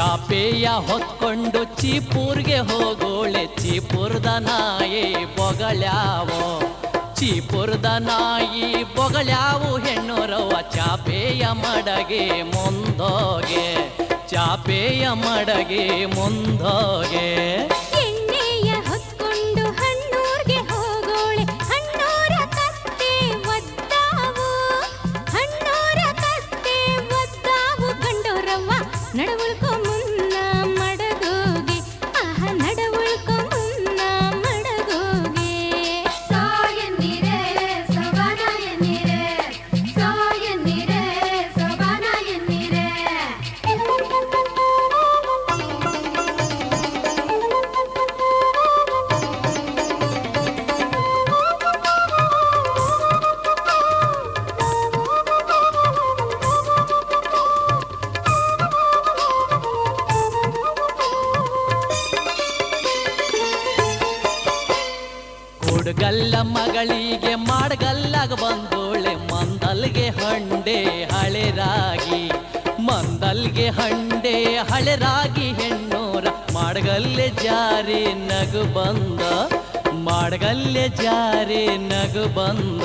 ಚಾಪೆಯ ಹೊತ್ಕೊಂಡು ಚೀಪೂರ್ಗೆ ಹೋಗೋಳೆ, ಚೀಪುರದ ನಾಯಿ ಬೊಗಳ್ಯಾವೋ, ಚೀಪುರದ ನಾಯಿ ಬೊಗಳ್ಯಾವು ಹೆಣ್ಣುರವ್ವ ಚಾಪೆಯ ಮಡಗೆ ಮುಂದೋಗೆ, ಚಾಪೆಯ ಮಡಗೆ ಮುಂದೋಗೆ. ಹುಡುಗಲ್ಲ ಮಗಳಿಗೆ ಮಾಡಗಲ್ಲಾಗ ಬಂದೋಳೆ, ಮಂದಲ್ಗೆ ಹಂಡೆ ಹಳೆರಾಗಿ, ಮಂದಲ್ಗೆ ಹಂಡೆ ಹಳೆರಾಗಿ ಹೆಣ್ಣೋರ ಮಾಡಗಲ್ಲೆ ಜಾರಿ ನಗು ಬಂದ, ಮಾಡಗಲ್ಲೆ ಜಾರಿ ನಗು ಬಂದ.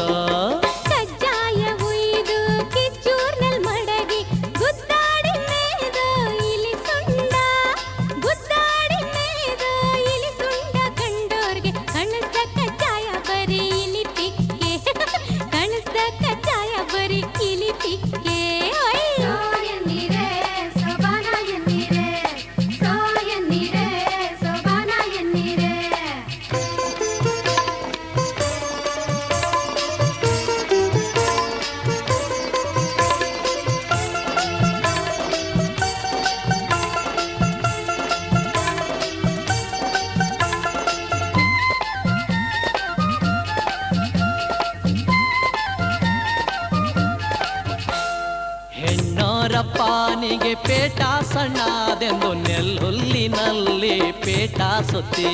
ಪಾನಿಗೆ ಪೇಟ ಸಣ್ಣದೆಂದು ನೆಲ್ಲೊಲ್ಲಿನಲ್ಲಿ ಪೇಟ ಸುತ್ತಿ,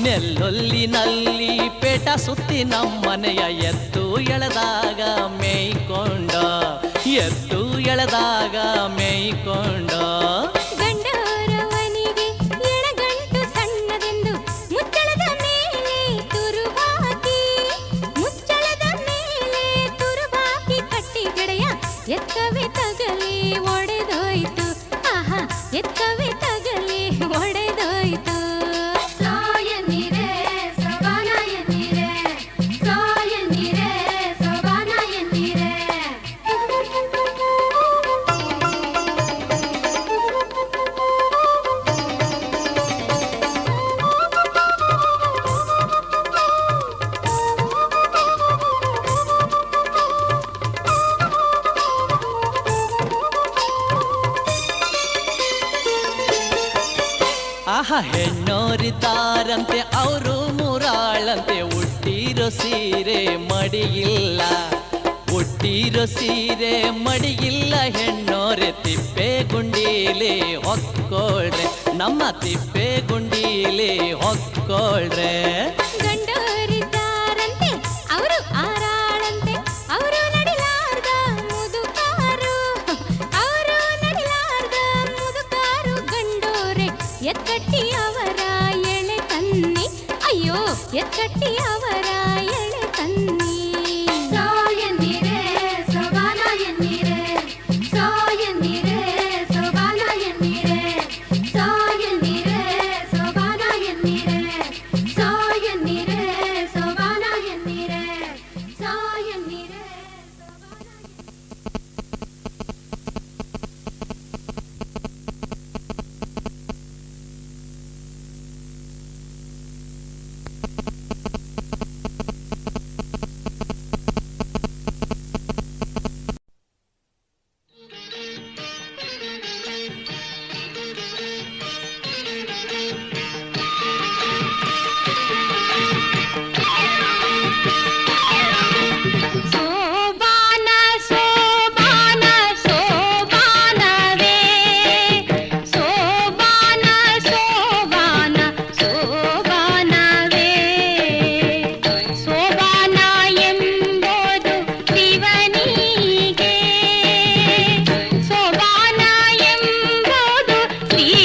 ನೆಲ್ಲೊಲ್ಲಿನಲ್ಲಿ ಪೇಟ ಸುತ್ತಿ ನಮ್ಮನೆಯ ಎದ್ದು ಎಳೆದಾಗ ಮೇಯ್ಕೊಂಡ, ಎದ್ದು ಎಳೆದಾಗ ಮೇಯ್ಕೊಂಡ. ಎತ್ತವೆ ತಗಲಿ ಒಡೆದೋಯ್ತು, ಆಹಾ ಎತ್ತವೆ ತಗಲಿ ಒಡೆದೋಯ್ತು. ಆಹಾ ಹೆಣ್ಣೋರಿದ್ದಾರಂತೆ ಅವರು ಮೂರಾಳಂತೆ, ಉಟ್ಟಿರೋ ಸೀರೆ ಮಡಿಯಿಲ್ಲ, ಉಟ್ಟಿರೋ ಸೀರೆ ಮಡಿಯಿಲ್ಲ ಹೆಣ್ಣೋರೆ ತಿಪ್ಪೆ ಗುಂಡೀಲಿ ಹೊಕ್ಕೊಳ್ರೆ, ನಮ್ಮ ತಿಪ್ಪೆ ಗುಂಡೀಲಿ ಹೊಕ್ಕೊಳ್ರೆ. ಗಂಡೋರಿದ್ದಾರಂತೆ ಅವರು ಆರಾಳಂತೆ, ಅವರು ನಡಿಲಾರ್ದ ಮುದುಕಾರು, ಅವರು ನಡಿಲಾರ್ದ ಮುದುಕಾರು ಗಂಡೋರೆ ಎಕ್ಕಟ್ಟಿ ಅವರ ಎಳೆ ತನ್ನಿ, ಅಯ್ಯೋ ಎಕ್ಕಟ್ಟಿ ಅವರ ಎಳೆ ತನ್ನಿ. ಶ್ರೀ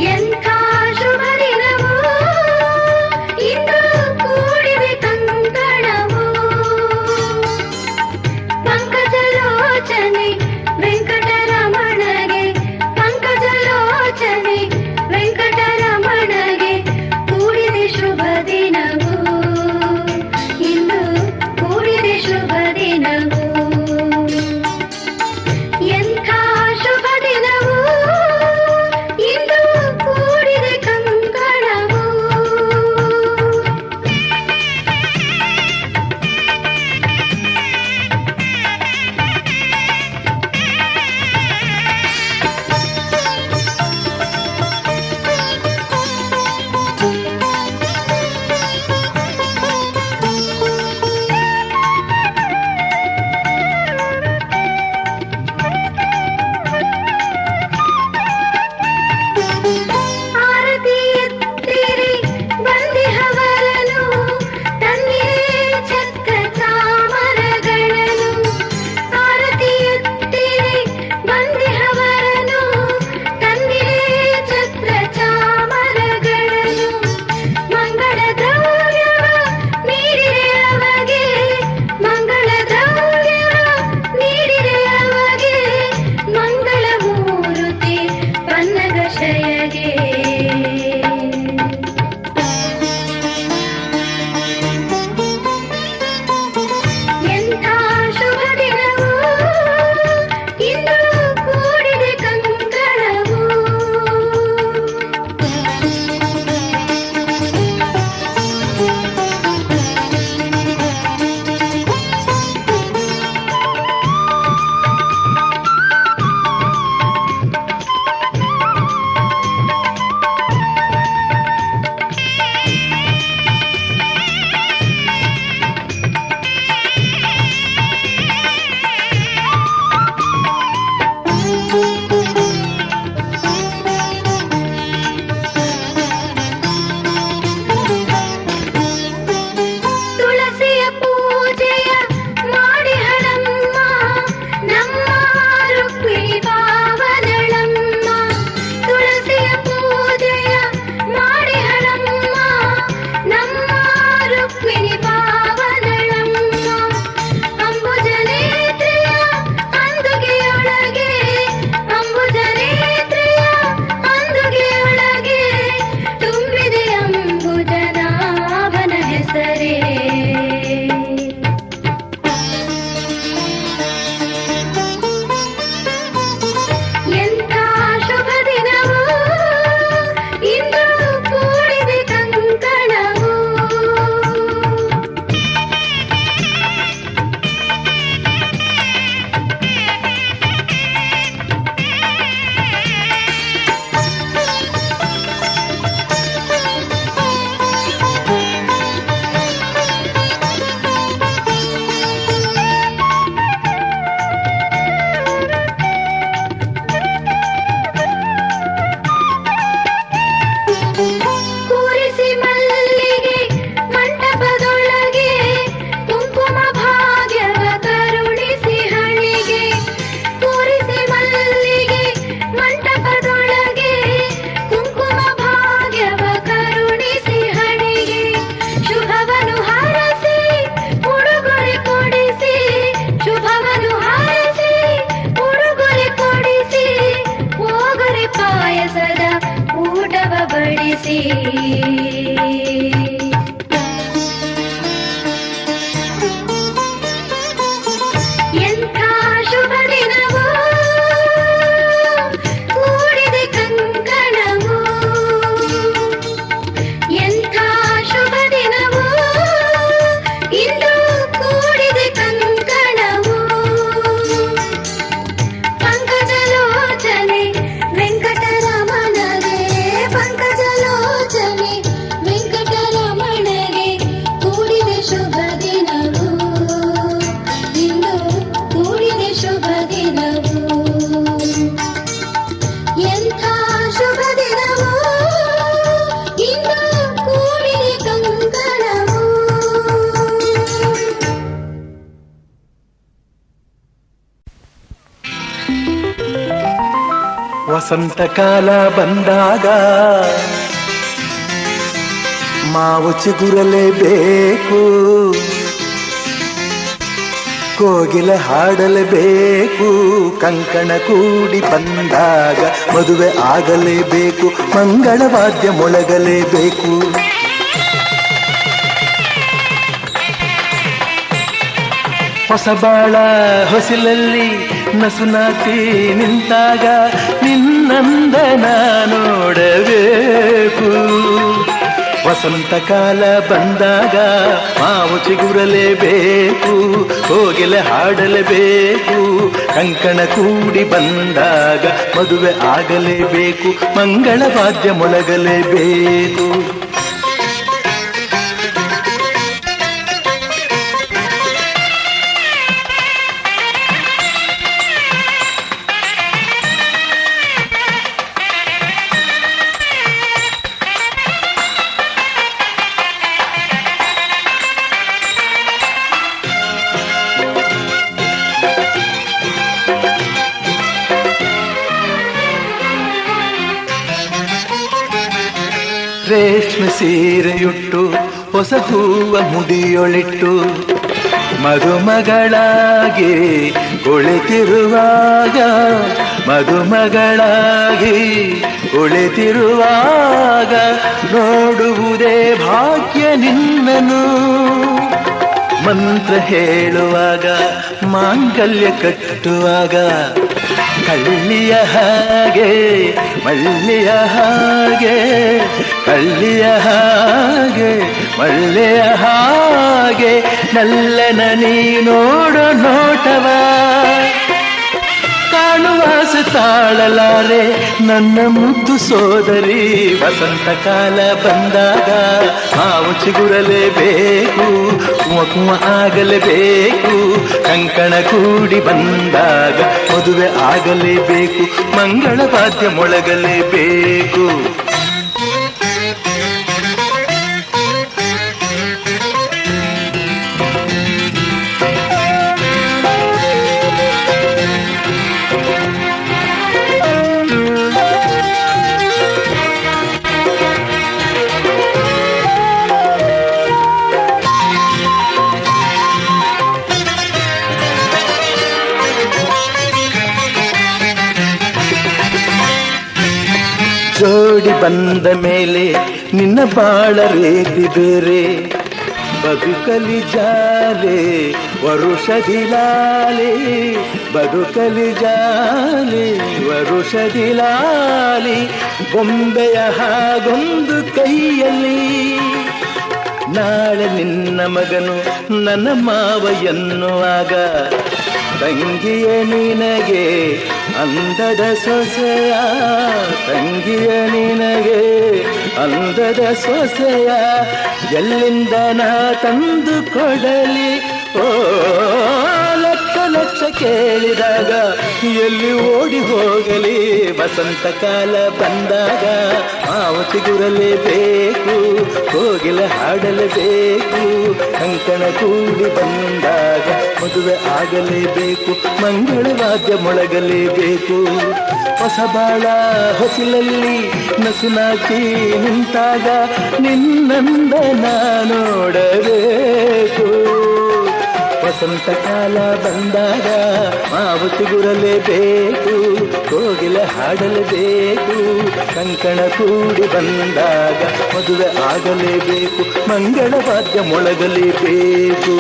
ಎಂಥ ಶುಭ ದಿನವೋ ಇಂದು ಕೂಡಿದೆ ಕಂಕಣವು ಪಂಕಜಲೋಚನೆ ವೆಂಕಟರಮಣಗೆ ಪಂಕಜಲೋಚನೆ ವೆಂಕಟರಮಣಗೆ ಕೂಡಿದೆ ಶುಭ ದಿನವು ಇಂದು ಕೂಡಿದೆ ಶುಭ ದಿನವು ಎಂಥ ಶುಭ ದಿನವು ಇಂದು ಕೂಡಿದೆ ಕಂಕಣವು ಆರತಿ ಎತ್ತಿರಿ ಬಂದಿಹವರನು ತನ್ನಿರೇ ಚಕ್ರ ಚಾಮರಗಳನ್ನು ಆರತಿ ಎತ್ತಿರಿ ಬಂದಿಹವರನು ತನ್ನಿರೇ ಚಕ್ರ ಚಾಮರಗಳನ್ನು ಮಂಗಳ ದ್ರವ್ಯವ ನೀಡಿರೆ ಅವಗೆ ಮಂಗಳ ದ್ರವ್ಯವ ನೀಡಿರೆ ಅವಗೆ ಮಂಗಳ ಮೂರುತಿ ಪನ್ನಗ ಶಯಗೆ ಎಂಥ ಶುಭ ದಿನವೋ ಇಂದು ಕೂಡಿದೆ ಕಂಕಣವು ತುಳಸಿಯ ಪೂಜೆಯ ಮಾಡಿ ಹಣಮ್ಮ ನಮ್ಮ ರುಕ್ಮಿಣಿ ಪಾವನಳಮ್ಮ ತುಳಸಿಯ ಪೂಜೆಯ ಮಾಡಿ ಹಣಮ್ಮ ನಮ್ಮ ರುಕ್ಮಿಣಿ ಪಾವನಳಮ್ಮ ಅಂಬುಜನೇತ್ರೆಯ ಅಂದುಗೆಯೊಳಗೆ ಅಂಬುಜನೇತ್ರೆಯ ಅಂದುಗೆಯೊಳಗೆ ತುಂಬಿದೆ ಅಂಬುಜನಾಭನ ಹೆಸರೇ ಎಂಥ ಶುಭ ದಿನವೋ ಇಂದು ಕೂಡಿದೆ ಕಂಕಣವು ಕೂರಿಸಿ ಮಲ್ಲಿಗೆ ಮಂಟಪದೊಳಗೆ ಕುಂಕುಮ ಭಾಗ್ಯವ ಕರುಣಿಸಿ ಹಣಿಗೆ ಕೂರಿಸಿ ಮಲ್ಲಿಗೆ ಮಂಟಪದೊಳಗೆ ಕುಂಕುಮ ಭಾಗ್ಯವ ಕರುಣಿಸಿ ಹಣಿಗೆ ಶುಭವನು ಹಾರಸಿ ಉಡುಗೊರೆ ಕೊಡಿಸಿ ಶುಭವನು ಹಾರಸಿ ಉಡುಗೊರೆ ಕೊಡಿಸಿ ಹೋಗೊರೆ ಪಾಯಸದ ಊಟವ ಬಡಿಸಿ ಎಂಥ ಶುಭ ದಿನವೋ ಕೂಡಿದೆ ಕಂಕಣವು ಎಂಥ ಶುಭ ದಿನವೋ ಇಂದು ಕೂಡಿದೆ ಕಂಕಣವು ಪಂಕಜಲೋಚನೆ ವೆಂಕಟರಮಣಗೆ ಪಂಕಜಲೋಚನೆ ವೆಂಕಟರಮಣ ವಸಂತ ಕಾಲ ಬಂದಾಗ ಮಾವು ಚಿಗುರಲೇಬೇಕು, ಕೋಗಿಲ ಹಾಡಲೇಬೇಕು, ಕಂಕಣ ಕೂಡಿ ಬಂದಾಗ ಮದುವೆ ಆಗಲೇಬೇಕು, ಮಂಗಳವಾದ್ಯ ಮೊಳಗಲೇಬೇಕು. ಹೊಸ ಬಾಳ ಹೊಸಿಲಲ್ಲಿ ನಸುನಾತಿ ನಿಂತಾಗ ನಿನ್ನಂದನ ನೋಡಬೇಕು. ವಸಂತ ಕಾಲ ಬಂದಾಗ ಮಾವು ಚಿಗುರಲೇಬೇಕು, ಕೋಗಿಲೆ ಹಾಡಲೇಬೇಕು, ಕಂಕಣ ಕೂಡಿ ಬಂದಾಗ ಮದುವೆ ಆಗಲೇಬೇಕು, ಮಂಗಳವಾದ್ಯ ಮೊಳಗಲೇಬೇಕು. ರೇಷ್ಮೆ ಸೀರೆಯುಟ್ಟು ಹೊಸ ಹೂವ ಮುಡಿಯೊಳಿಟ್ಟು ಮದುಮಗಳಾಗಿ ಕುಳಿತಿರುವಾಗ, ಮದುಮಗಳಾಗಿ ಕುಳಿತಿರುವಾಗ ನೋಡುವುದೇ ಭಾಗ್ಯ ನಿನ್ನನು. ಮಂತ್ರ ಹೇಳುವಾಗ ಮಾಂಗಲ್ಯ ಕಟ್ಟುವಾಗ ಕಳ್ಳಿಯ ಹಾಗೆ ಮಳ್ಳಿಯ ಹಾಗೆ, ಕಳ್ಳಿಯ ಹಾಗೆ ಮಳ್ಳೆಯ ಹಾಗೆ ನಲ್ಲನ ನೀ ನೋಡು ನೋಟವ ಕಾಣುವಾಸ ತಾಳಲಾರೆ ನನ್ನ ಮುದ್ದು ಸೋದರಿ. ವಸಂತ ಕಾಲ ಬಂದಾಗ ಮಾವು ಚಿಗುರಲೇಬೇಕು, ಕುಂಕುಮ ಆಗಲೇಬೇಕು, ಕಂಕಣ ಕೂಡಿ ಬಂದಾಗ ಮದುವೆ ಆಗಲೇಬೇಕು, ಮಂಗಳವಾದ್ಯ ಮೊಳಗಲೇಬೇಕು. ಜೋಡಿ ಬಂದ ಮೇಲೆ ನಿನ್ನ ಬಾಳ ರೀತಿ ಬೇರೆ, ಬದುಕಲಿ ಜಾಲೆ ವರುಷದಿಲಾಲೆ, ಬದುಕಲಿ ಜಾಲೆ ವರುಷದಿಲಾಲಿ, ಬೊಂಬೆಯ ಹಾಗೊಂದು ಕೈಯಲ್ಲಿ ನಾಳೆ ನಿನ್ನ ಮಗನು ನನ್ನ ಮಾವ ಎನ್ನುವಾಗ, ತಂಗಿಯ ನಿನಗೆ ಅಂದದ ಸೊಸೆಯ, ತಂಗಿಯ ನಿನಗೆ ಅಂದದ ಸೊಸೆಯ ಎಲ್ಲಿಂದ ನಾ ತಂದು ಕೊಡಲಿ. ಓ ಲಕ್ಷ ಲಕ್ಷ ಕೇಳಿದಾಗ ಎಲ್ಲಿ ಓಡಿ ಹೋಗಲಿ. ವಸಂತ ಕಾಲ ಬಂದಾಗ ಮಾವು ಚಿಗುರಲೇಬೇಕು, ಕೋಗಿಲ ಹಾಡಲೇಬೇಕು, ಕಂಕಣ ಕೂಡಿ ಬಂದಾಗ ಮದುವೆ ಆಗಲೇಬೇಕು, ಮಂಗಳವಾದ್ಯ ಮೊಳಗಲೇಬೇಕು. ಹೊಸ ಬಾಳ ಹೊಸಿಲಲ್ಲಿ ನಸುನಾಚಿ ನಿಂತಾಗ ನಿನ್ನಂದನ ನೋಡಬೇಕು. ವಸಂತ ಕಾಲ ಬಂದಾಗ ಮಾವು ಚಿಗುರಲೇಬೇಕು, ಕೋಗಿಲ ಹಾಡಲೇಬೇಕು, ಕಂಕಣ ಕೂಡಿ ಬಂದಾಗ ಮದುವೆ ಆಗಲೇಬೇಕು, ಮಂಗಳವಾದ್ಯ ಮೊಳಗಲೇಬೇಕು.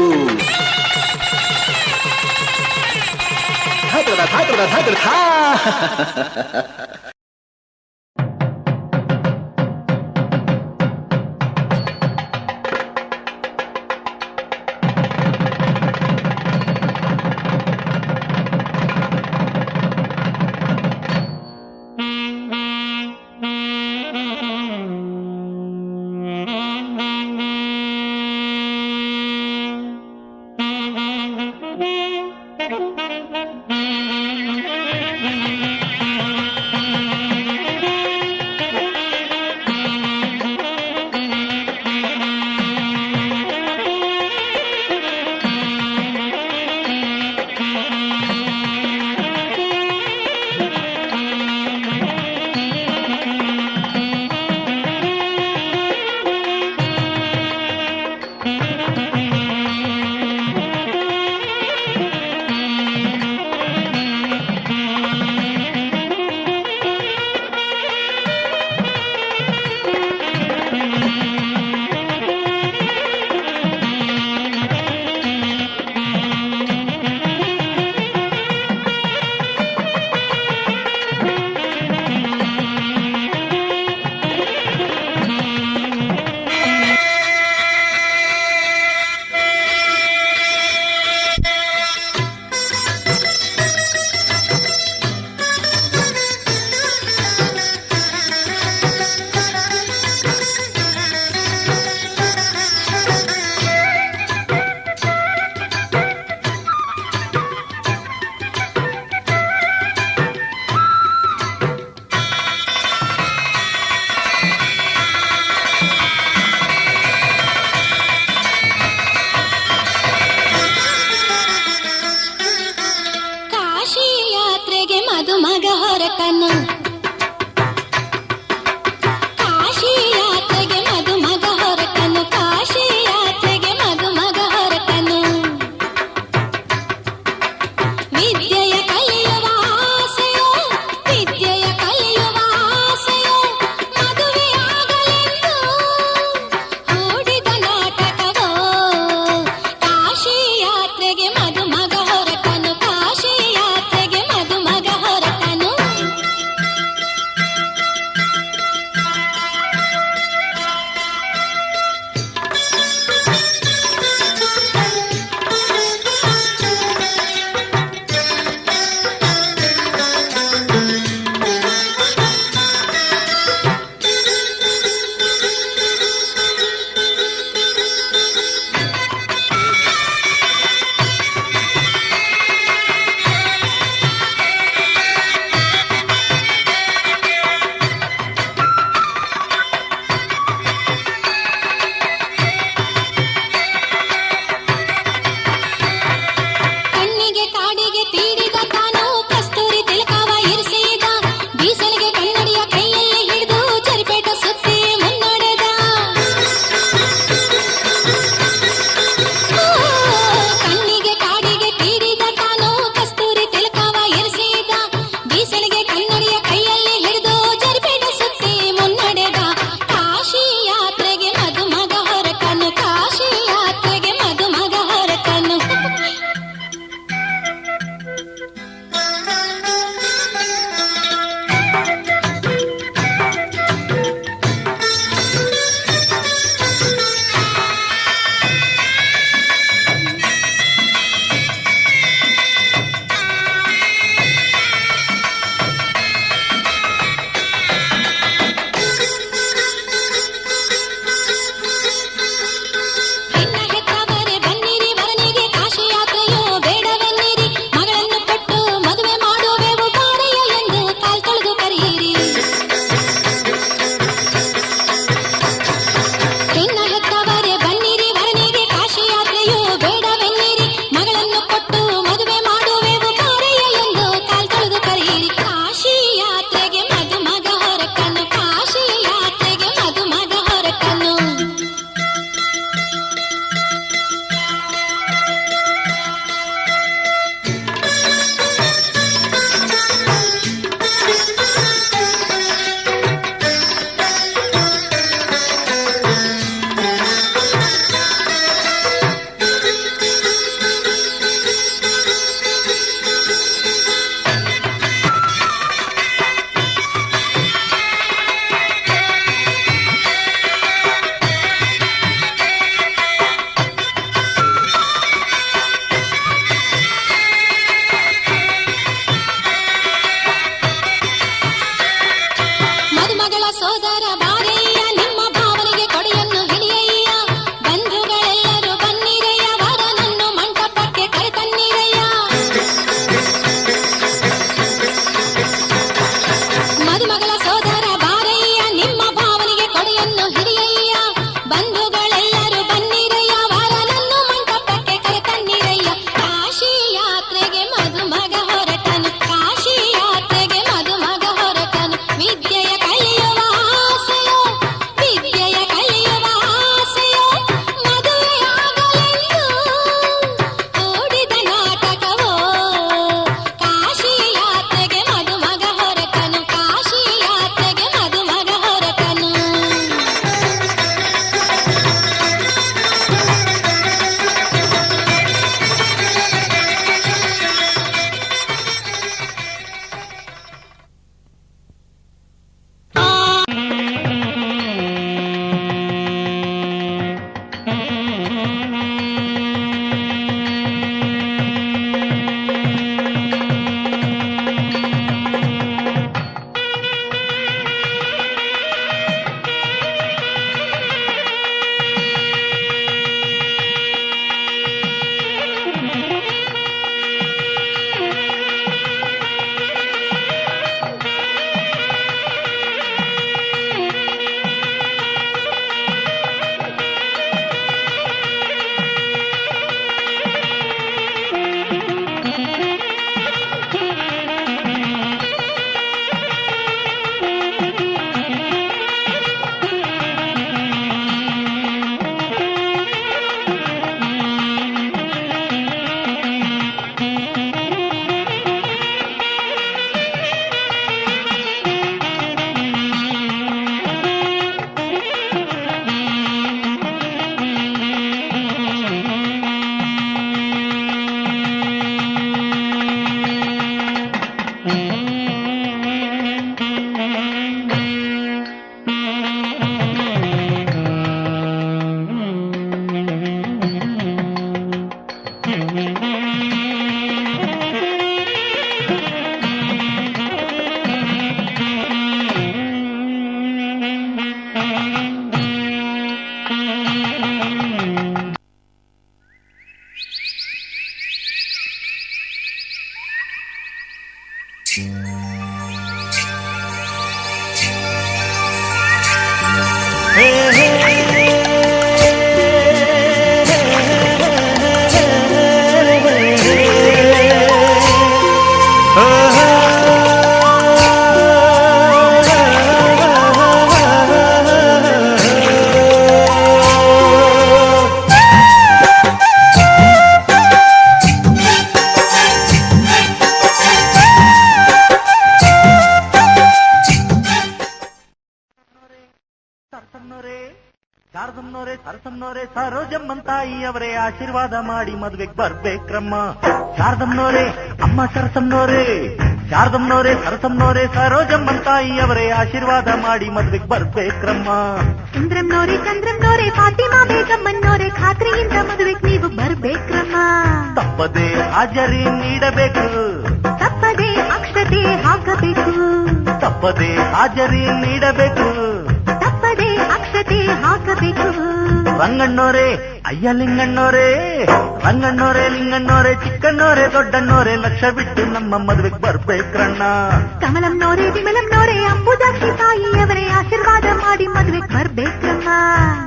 ಸರ್ಸನ್ನೋರೇ ಶಾರದಮ್ಮನವರೇ ಸರಸಮ್ಮನವರೇ ಸರೋಜಮ್ಮನ್ ತಾಯಿಯವರೇ ಆಶೀರ್ವಾದ ಮಾಡಿ ಮದ್ವೆಗೆ ಬರ್ಬೇಕ್ರಮ್ಮ. ಶಾರದಮ್ಮನವರೇ ಅಮ್ಮ ಸರಸಮ್ಮನವರೇ ಶಾರದಮ್ಮನವರೇ ಸರಸಮ್ಮನವರೇ ಸರೋಜಮ್ಮನ್ ತಾಯಿಯವರೇ ಆಶೀರ್ವಾದ ಮಾಡಿ ಮದ್ವೆಗೆ ಬರ್ಬೇಕ್ರಮ್ಮ. ಸುಂದ್ರಮ್ನೋರೇ ಚಂದ್ರಮ್ನೋರೇ ಫಾತಿಮಾ ಬೇಗಮ್ಮನೋರೇ ಖಾತ್ರಿಯಿಂದ ಮದುವೆಗೆ ನೀವು ಬರ್ಬೇಕ್ರಮ್ಮ. ತಪ್ಪದೆ ಹಾಜರಿ ನೀಡಬೇಕು, ತಪ್ಪದೆ ಅಕ್ಷತೆ ಹಾಕಬೇಕು, ತಪ್ಪದೆ ಹಾಜರಿ ನೀಡಬೇಕು, ತಪ್ಪದೆ ಅಕ್ಷತೆ ಹಾಕಬೇಕು. ರಂಗಣ್ಣೋರೇ ಅಯ್ಯ ಲಿಂಗಣ್ಣೋರೇ ರಂಗಣ್ಣೋರೇ ಲಿಂಗಣ್ಣೋರೇ ಚಿಕ್ಕಣ್ಣೋರೇ ದೊಡ್ಡಣ್ಣೋರೇ ಲಕ್ಷ ಬಿಟ್ಟು ನಮ್ಮ ಮದುವೆಗೆ ಬರ್ಬೇಕ್ರಣ್ಣ. ಕಮಲಮ್ನೋರೇ ವಿಮಲಮ್ನೋರೇ ಅಂಬುದಾಕ್ಷಿ ತಾಯಿಯವರೇ ಆಶೀರ್ವಾದ ಮಾಡಿ ಮದುವೆಗೆ ಬರ್ಬೇಕ್ರಮ್ಮ.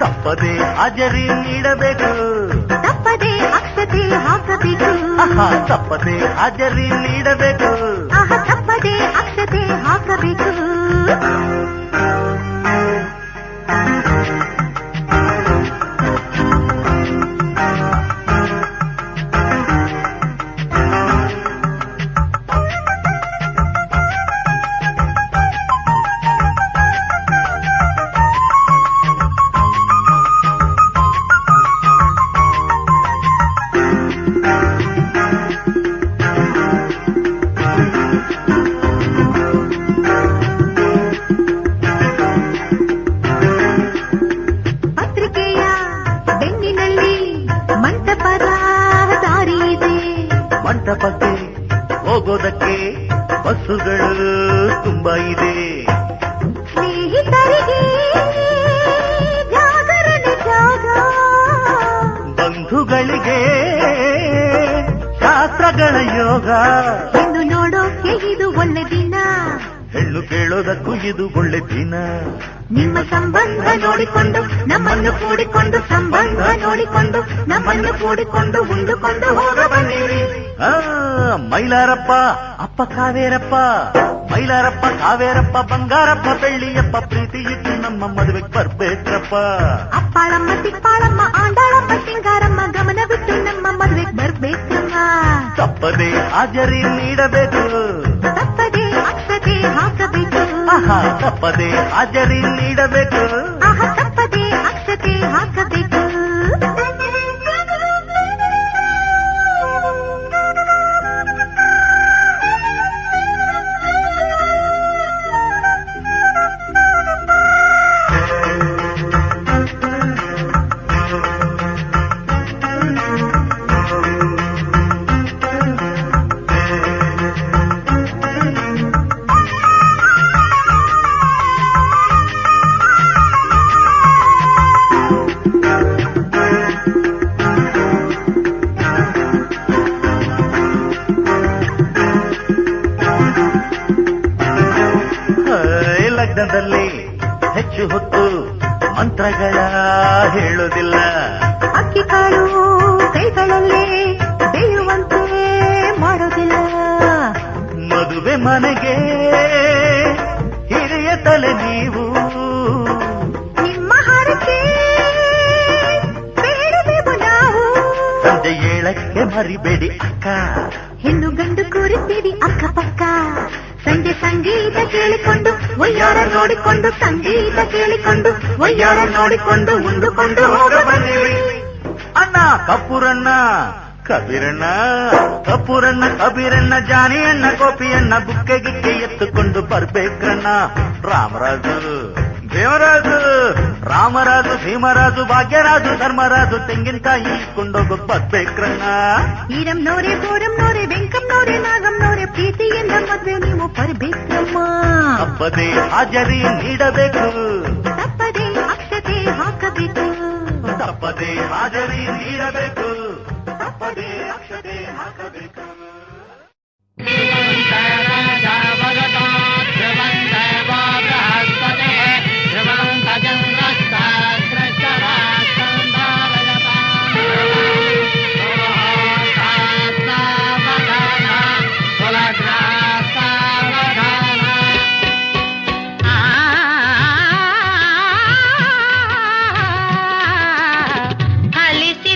ತಪ್ಪದೆ ಹಾಜರಿ ನೀಡಬೇಕು, ತಪ್ಪದೆ ಅಕ್ಷತೆ ಹಾಕಬೇಕು, ತಪ್ಪದೆ ಹಾಜರಿ ನೀಡಬೇಕು. ತಪ್ಪದೆ ಅಕ್ಷತೆ ಹಾಕಬೇಕು. ಮಂಟಪಕ್ಕೆ ಹೋಗೋದಕ್ಕೆ ಬಸ್ಸುಗಳು ತುಂಬಾ ಇದೆ. ಸ್ನೇಹಿತರಿಗೆ ಜಾಗರಣೆ ಜಾಗ, ಬಂಧುಗಳಿಗೆ ಶಾಸ್ತ್ರಗಳ ಯೋಗ. ಹೆಣ್ಣು ನೋಡೋಕೆ ಇದು ಒಳ್ಳೆ ದಿನ, ಹೆಣ್ಣು ಕೇಳೋದಕ್ಕೂ ಇದು ಒಳ್ಳೆ ದಿನ. ನಿಮ್ಮ ಸಂಬಂಧ ನೋಡಿಕೊಂಡು ನಮ್ಮನ್ನು ಕೂಡಿಕೊಂಡು, ಸಂಬಂಧ ನೋಡಿಕೊಂಡು ನಮ್ಮನ್ನು ಕೂಡಿಕೊಂಡು ಉಂಡುಕೊಂಡು ಹೋಗ ಬನ್ನಿರಿ. ಮೈಲಾರಪ್ಪ ಅಪ್ಪ ಕಾವೇರಪ್ಪ, ಮೈಲಾರಪ್ಪ ಕಾವೇರಪ್ಪ ಬಂಗಾರಪ್ಪ ಬೆಳ್ಳಿಯಪ್ಪ ಪ್ರೀತಿ ಇಟ್ಟು ನಮ್ಮ ಮದುವೆಗೆ ಬರ್ಬೇಕ್ರಪ್ಪ. ಅಪ್ಪಾಳಮ್ಮ ತಿಪ್ಪಾಳಮ್ಮ ಆಂಡಾಳಮ್ಮ ಸಿಂಗಾರಮ್ಮ ಗಮನ ಬಿಟ್ಟು ನಮ್ಮ ಮದುವೆಗೆ ಬರ್ಬೇಕಮ್ಮ. ತಪ್ಪದೆ ಹಾಜರಿ ನೀಡಬೇಕು, ತಪ್ಪದೆ ಅಕ್ಷತೆ ಹಾಕಬೇಕು, ತಪ್ಪದೆ ಹಾಜರಿ ನೀಡಬೇಕು, ತಪ್ಪದೆ ಅಕ್ಷತೆ ಹಾಕಬೇಕು. ಲಗ್ನದಲ್ಲಿ ಹೆಚ್ಚು ಹೊತ್ತು ಮಂತ್ರಗಳ ಹೇಳೋದಿಲ್ಲ. ಅಕ್ಕಿ ಕಾಳು ಕೈಗಳಲ್ಲೇ ಬೇಯುವಂತೆ ಮಾಡೋದಿಲ್ಲ. ಮದುವೆ ಮನೆಗೆ ಹಿರಿಯ ತಲೆ ನೀವು, ನಿಮ್ಮ ಹಾರಕ್ಕೆ ಬೇಡದೆವು ನಾವು. ಸಂಜೆ 7ಕ್ಕೆ ಮರಿಬೇಡಿ ಅಕ್ಕ, ಹೆಣ್ಣು ಗಂಡು ಕೂರಿಸ್ತೀವಿ ಅಕ್ಕಪಕ್ಕ. ಸಂಜೆ ಸಂಗೀತ ಕೇಳಿಕೊಂಡು ಒಯ್ಯಾರ ನೋಡಿಕೊಂಡು, ಸಂಗೀತ ಕೇಳಿಕೊಂಡು ಒಯ್ಯಾರ ನೋಡಿಕೊಂಡು ಉಂಡುಕೊಂಡು ಹೋಗ ಬನ್ನಿರಿ. ಅಣ್ಣ ಕಪ್ಪೂರಣ್ಣ ಕಬೀರಣ್ಣ, ಕಪ್ಪೂರಣ್ಣ ಕಬೀರಣ್ಣ ಜಾನಿಯಣ್ಣ ಗೋಪಿಯಣ್ಣ ಬುಕ್ಕೆ ಗಿಕ್ಕೆ ಎತ್ತುಕೊಂಡು ಬರ್ಬೇಕ್ರಣ್ಣ. ರಾಮರಾಜು ದೇವರಾಜು ರಾಮರಾಜು ಭೀಮರಾಜು ಭಾಗ್ಯರಾಜು ಧರ್ಮರಾಜು ತೆಂಗಿನಕಾಯಿ ಕೊಂಡೋಗ ಬರ್ಬೇಕ್ರಣ್ಣ. ಈರಮ್ನೋರೆ ಬೋರಮ್ನೋರೆ ವೆಂಕಮ್ನೋರೆ ನಾಗಮ್ನೋರೆ ಪ್ರೀತಿಯಿಂದ ಮದ್ವೆ ನೀವು ಬರ್ಬೇಕಮ್ಮ. ತಪ್ಪದೆ ಹಾಜರಿ ನೀಡಬೇಕು, ತಪ್ಪದೆ ಅಕ್ಷತೆ ಹಾಕಬೇಕು, ತಪ್ಪದೆ ಹಾಜರಿ ನೀಡಬೇಕು, ತಪ್ಪದೆ ಅಕ್ಷತೆ ಹಾಕಬೇಕು. ಅಲಿಸಿ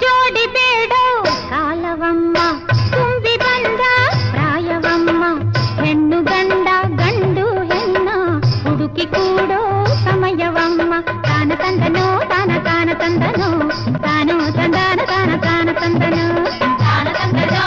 ಜೋಡಿ ಬೇಡೋ ಕಾಲವಮ್ಮ ತುಂಬಿ ಬಂದ ಪ್ರಾಯವಮ್ಮ ಹೆಣ್ಣು ಗಂಡ ಗಂಡು ಹೆಣ್ಣ ಹುಡುಕಿ ಕೂಡೋ ಸಮಯವಮ್ಮ ತಾನ ತಂದನೋ ತಾನ ತಾನ ತಂದನೋ ತಾನೋ ತಂದಾನ ತಾನ ತಾನ ತಂದನೋ ತಾನ ತಂದನೋ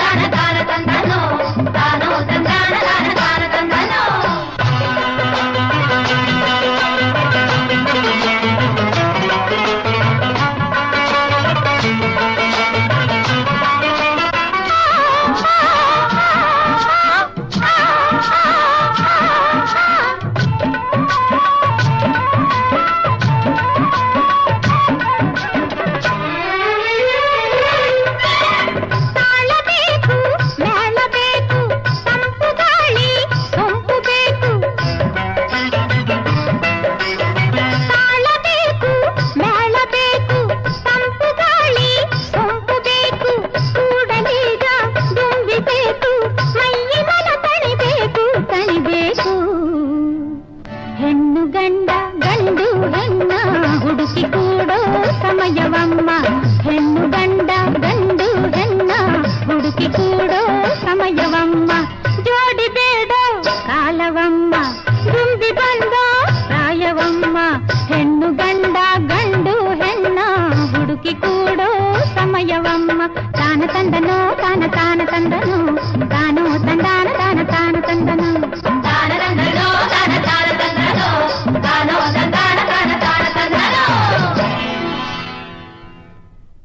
ತಾನ ತಾನ ತಂದನೋ ತಾನೋ ತಂದಾನ ತಾನ ತಾನ ತಂದನೋ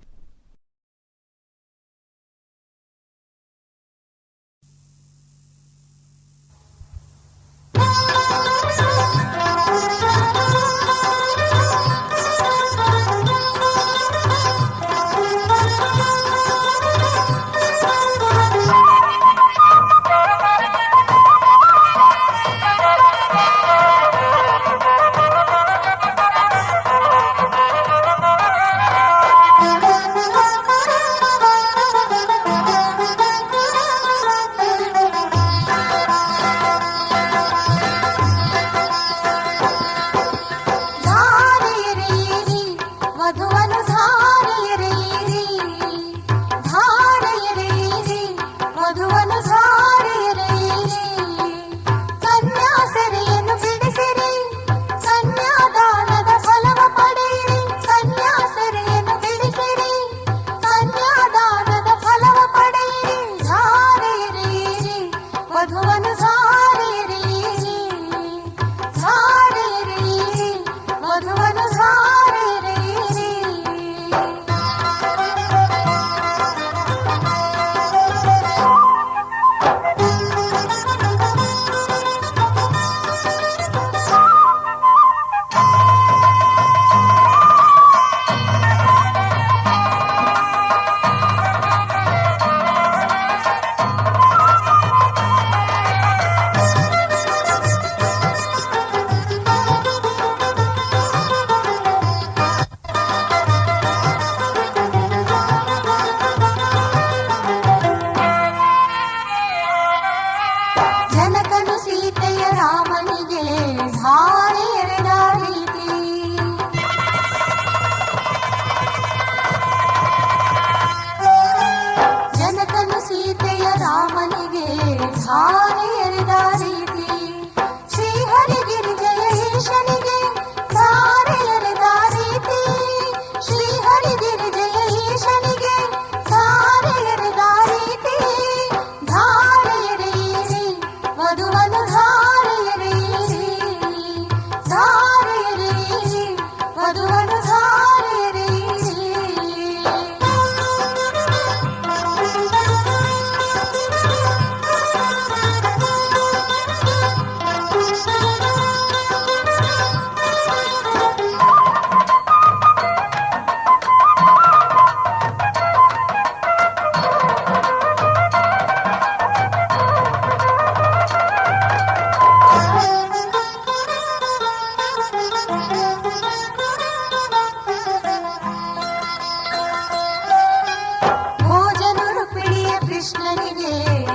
ಕೃಷ್ಣನಿಗೆ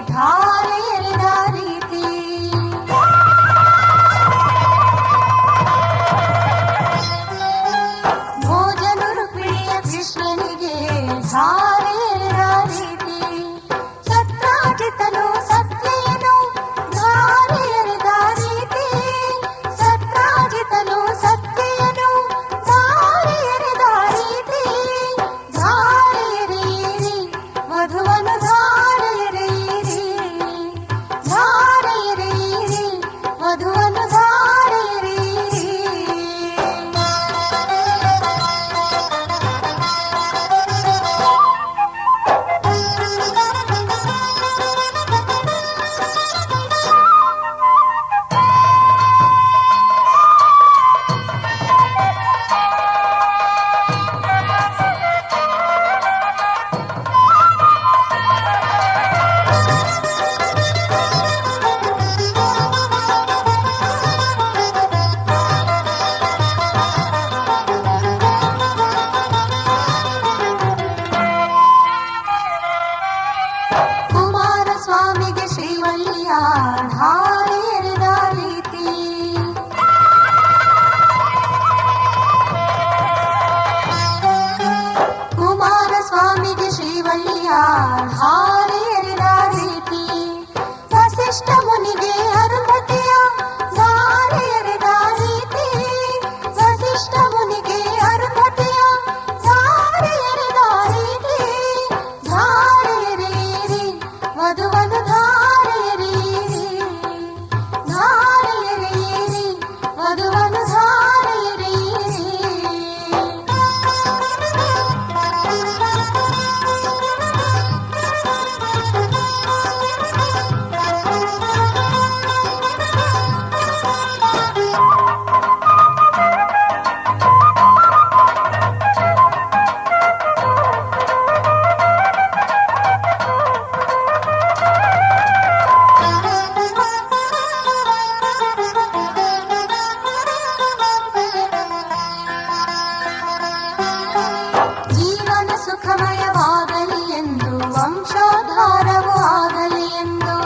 ಧಾರೆ ಎರೆದ ರೀತಿ ಭೋಜನ ರುಕ್ಮಿಣಿಯ ಕೃಷ್ಣನಿಗೆ ಧಾರೆ ಎರೆದ ರೀತಿ ಸತ್ರಾಜಿತನು ಸತ್ಯನು ಧಾರೆ ಎರೆದ ರೀತಿ ಸತ್ರಾಜಿತನು ಸತ್ಯನು ಧಾರೆ ಎರೆದ ರೀತಿ ಧಾರೆ ಎರೆಯಿರಿ ವಧುವನು ಧಾರೆ ಎರೆಯಿರಿ ಧಾರೆ ಎರೆಯಿರಿ ವಧುವನು ಧಾರೆ ಎರೆಯಿರಿ ಕುಮಾರಸ್ವಾಮಿಗೆ ಶ್ರೀವಳ್ಳಿಯ ಧಾರೆ ಎರೆದ ರೀತಿ ಕುಮಾರಸ್ವಾಮಿಗೆ ಶ್ರೀವಳ್ಳಿಯ ಧಾರೆ ಎರೆದ ರೀತಿ ವಸಿಷ್ಠ ಮುನಿಗೆ ಅರುಂಧತಿಯ ಧಾರೆ ಎರೆದ ರೀತಿ ವಸಿಷ್ಠ ಮುನಿಗೆ ಅರುಂಧತಿಯ ಧಾರೆ ಎರೆದ ರೀತಿ ಧಾರೆ ಎರೆಯಿರಿ ವಧುವನು ಧಾರೆ ಎರೆಯಿರಿ ಧಾರೆ ಎರೆಯಿರಿ ವಧುವನು ಧಾರೆ ಎರೆಯಿರಿ ಜೀವನ ಸುಖಮಯವಾಗಲಿ ಎಂದು ವಂಶೋದ್ಧಾರವೂ ಆಗಲಿ ಎಂದು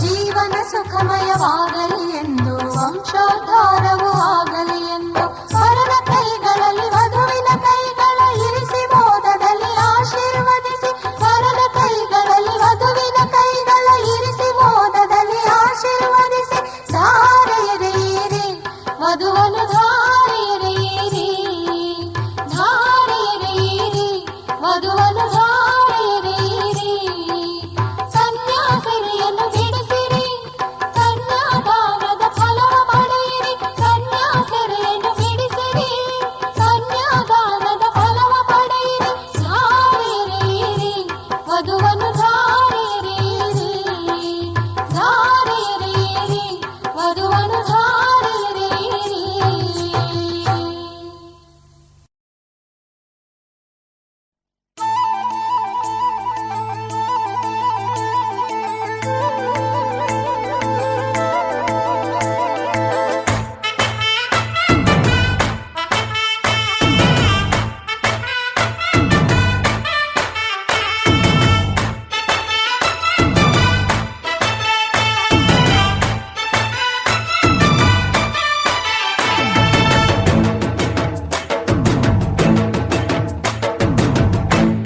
ಜೀವನ ಸುಖಮಯವಾಗಲಿ ಎಂದು ವಂಶೋದ್ಧಾರವೂ ಆಗಲಿ ಎಂದು ವರನ ಕೈಗಳಲ್ಲಿ ವಧುವಿನ ಕೈಗಳ ಇರಿಸಿ ಮೋದದಲ್ಲಿ ಆಶೀರ್ವದಿಸಿ ವರನ ಕೈಗಳಲ್ಲಿ ವಧುವಿನ ಕೈಗಳ ಇರಿಸಿ ಮೋದದಲ್ಲಿ ಆಶೀರ್ವದಿಸಿ ಧಾರೆ ಎರೆಯಿರಿ ವಧುವನು ಧಾರೆ ಎರೆಯಿರಿ ಧಾರೆ ಎರೆಯಿರಿ ವಧುವನು ಧಾರೆ ಎರೆಯಿರಿ ಸನ್ಯಾಸಿನಿಯನ್ನು ಬಿಡಿಸಿರಿ ಕನ್ಯಾದಾನದ ಫಲವ ಪಡೆಯಿರಿ ಸನ್ಯಾಸಿನಿಯನ್ನು ಬಿಡಿಸಿರಿ ಕನ್ಯಾದಾನದ ಫಲವ ಪಡೆಯಿರಿ ಧಾರೆ ಎರೆಯಿರಿ ವಧುವನು ಧಾರೆ ಎರೆಯಿರಿ ಧಾರೆ ಎರೆಯಿರಿ ವಧುವನು ಧಾರೆ ಎರೆಯಿರಿ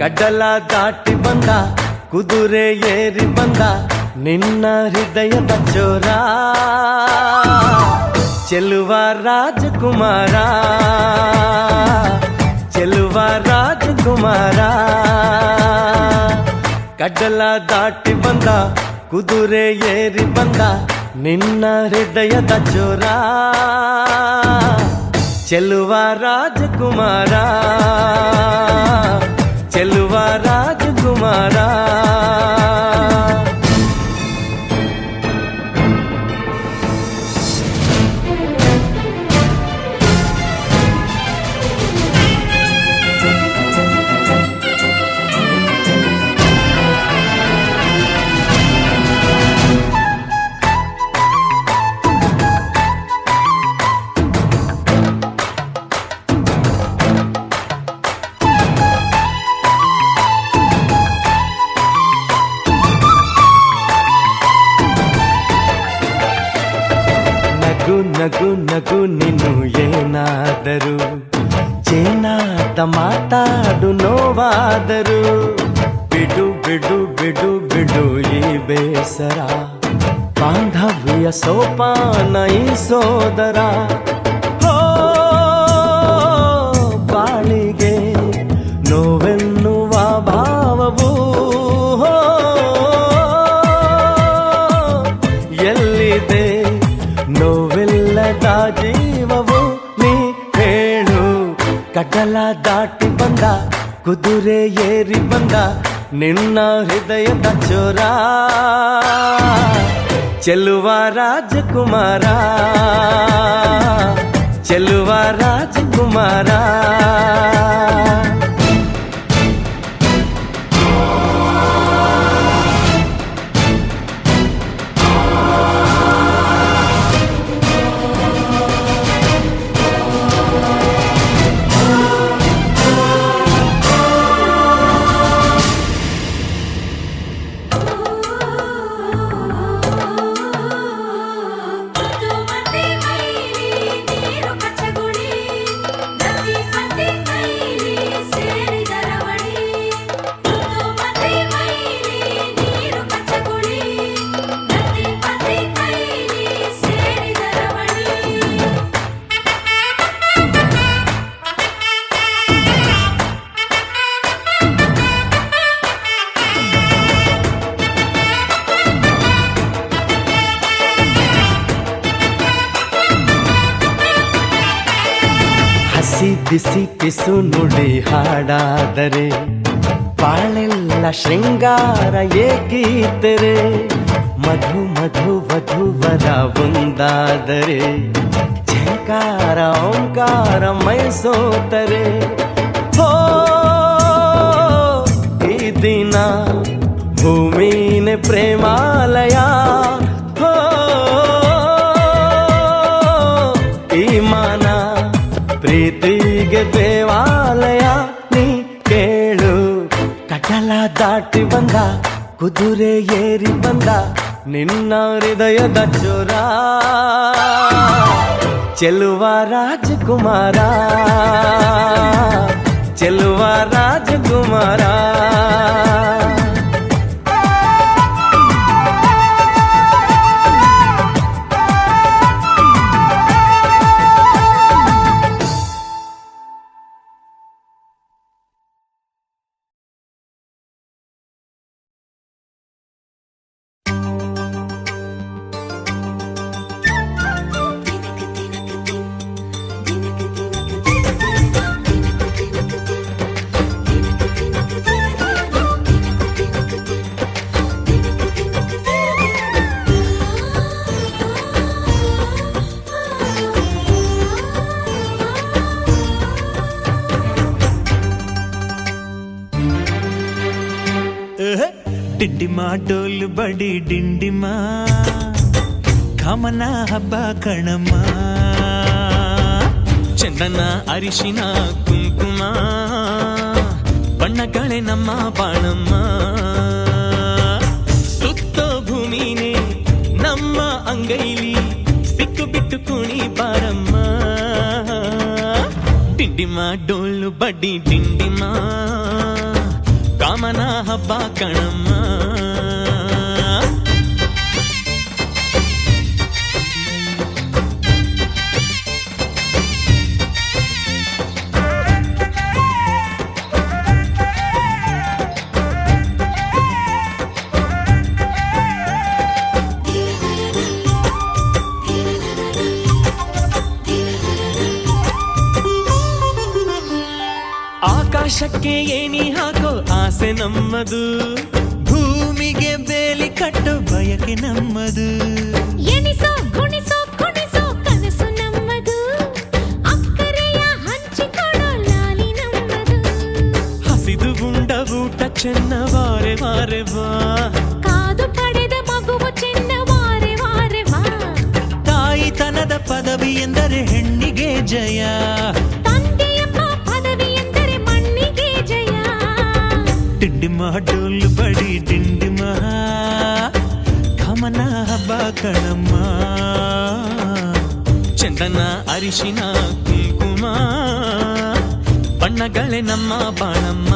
ಕಡಲ ದಾಟಿ ಬಂದ ಕುದುರೆ ಏರಿ ಬಂದ ನಿನ್ನ ಹೃದಯದ ಚೋರ ಚೆಲುವ ರಾಜಕುಮಾರ ಚೆಲುವ ರಾಜಕುಮಾರ ಕಡಲ ದಾಟಿ ಬಂದ ಕುದುರೆ ಏರಿ ಬಂದ ನಿನ್ನ ಹೃದಯದ ಚೋರ ಚೆಲುವ ರಾಜಕುಮಾರ ಚೆಲುವ ರಾಜಕುಮಾರ ನಗು ನಗು ನೀನು ಏನಾದರೂ ಚೇನಾದ ಮಾತಾಡು ನೋವಾದರು ಬಿಡು ಬಿಡು ಬಿಡು ಬಿಡು ಈ ಬೇಸರ ಬಾಂಧವ್ಯ ಸೋಪಾನ ಈ ಸೋದರ ಹೋ ಬಾಳಿಗೆ ನೋವೆನ್ನುವ ಭಾವವು ಹೋ ಎಲ್ಲಿದೆ ನೋವಿಲ್ಲದ ಜೀವವು ನೀ ಹೇಳು ಕಡಲ ದಾಟಿ ಬಂದ ಕುದುರೆ ಏರಿ ಬಂದ ನಿನ್ನ ಹೃದಯದ ಚೋರ ಚೆಲುವ ರಾಜಕುಮಾರ ಚೆಲುವ ರಾಜಕುಮಾರ ಹಸಿ ಬಿಸಿ ಪಿಸು ನುಡಿ ಹಾಡಾದರೆ ಬಾಳೆಲ್ಲ ಶೃಂಗಾರ ಏಕೀತರೆ ಮಧು ಮಧು ವಧುವರ ಒಂದಾದರೆ ಝಂಕಾರ ಓಂಕಾರ ಮೈಸೋತರೆ ಹೋ ಈ ದಿನ ಭೂಮಿನೇ ಪ್ರೇಮಾಲಯ ಹೋ ಈ ಮಾನ ಪ್ರೀತಿಗೆ ದೇವಾಲಯ ನೀ ಕೇಳು ಕಡಲ ದಾಟಿ ಬಂದ ಕುದುರೆ ಏರಿ ಬಂದ ನಿನ್ನ ಹೃದಯದ ಚೋರ ಚೆಲುವ ರಾಜಕುಮಾರ ಚೆಲುವ ರಾಜಕುಮಾರ ಡಿಂಡಿಮ ಡೋಲು ಬಡಿ ಡಿಂಡಿಮ ಕಾಮನ ಹಬ್ಬ ಕಣಮ್ಮ ಚಂದನ ಅರಿಶಿನ ಕುಂಕುಮ ಬಣ್ಣಗಳೇ ನಮ್ಮ ಬಾಣಮ್ಮ ಸುತ್ತೋ ಭೂಮಿನೇ ನಮ್ಮ ಅಂಗೈಲಿ ಸಿಕ್ಕು ಬಿಟ್ಟು ಕುಣಿ ಬಾರಮ್ಮ ಡಿಂಡಿಮ ಡೋಲು ಬಡಿ ಡಿಂಡಿಮ ಕಾಮನ ಹಬ್ಬ ಕಣಮ್ಮ ಆಕಾಶಕ್ಕೆ ಏನಿ ಹಾಕೋ ಆಸೆ ನಮ್ಮದು ಭೂಮಿಗೆ ಬೇಲಿ ಕಟ್ಟೋ ಬಯಕೆ ನಮ್ಮದು ಎಣಿಸೋ ಗುಣಿಸೋ ಕುಣಿಸೋ ಕನಸು ನಮ್ಮದು ಅಕ್ಕರೆಯ ಹಂಚಿಕೊಡೋ ಲಾಲಿ ನಮ್ಮದು ಹಸಿದು ಉಂಡ ಊಟ ಚೆನ್ನ ವಾರೆ ವಾರೆ ಬಾ ಕಾದು ಪಡೆದ ಮಗುವು ಚೆನ್ನ ವಾರೆ ವಾರೆ ಬಾ ತಾಯಿತನದ ಪದವಿ ಎಂದರೆ ಹೆಣ್ಣಿಗೆ ಜಯ ಡಿಂಡಿಮ ಡೋಲು ಬಡಿ ಡಿಂಡಿಮ ಕಾಮನ ಹಬ್ಬ ಕಣಮ್ಮ ಚಂದನ ಅರಿಶಿನ ಕುಂಕುಮ ಬಣ್ಣಗಳೇ ನಮ್ಮ ಬಾಳಮ್ಮ.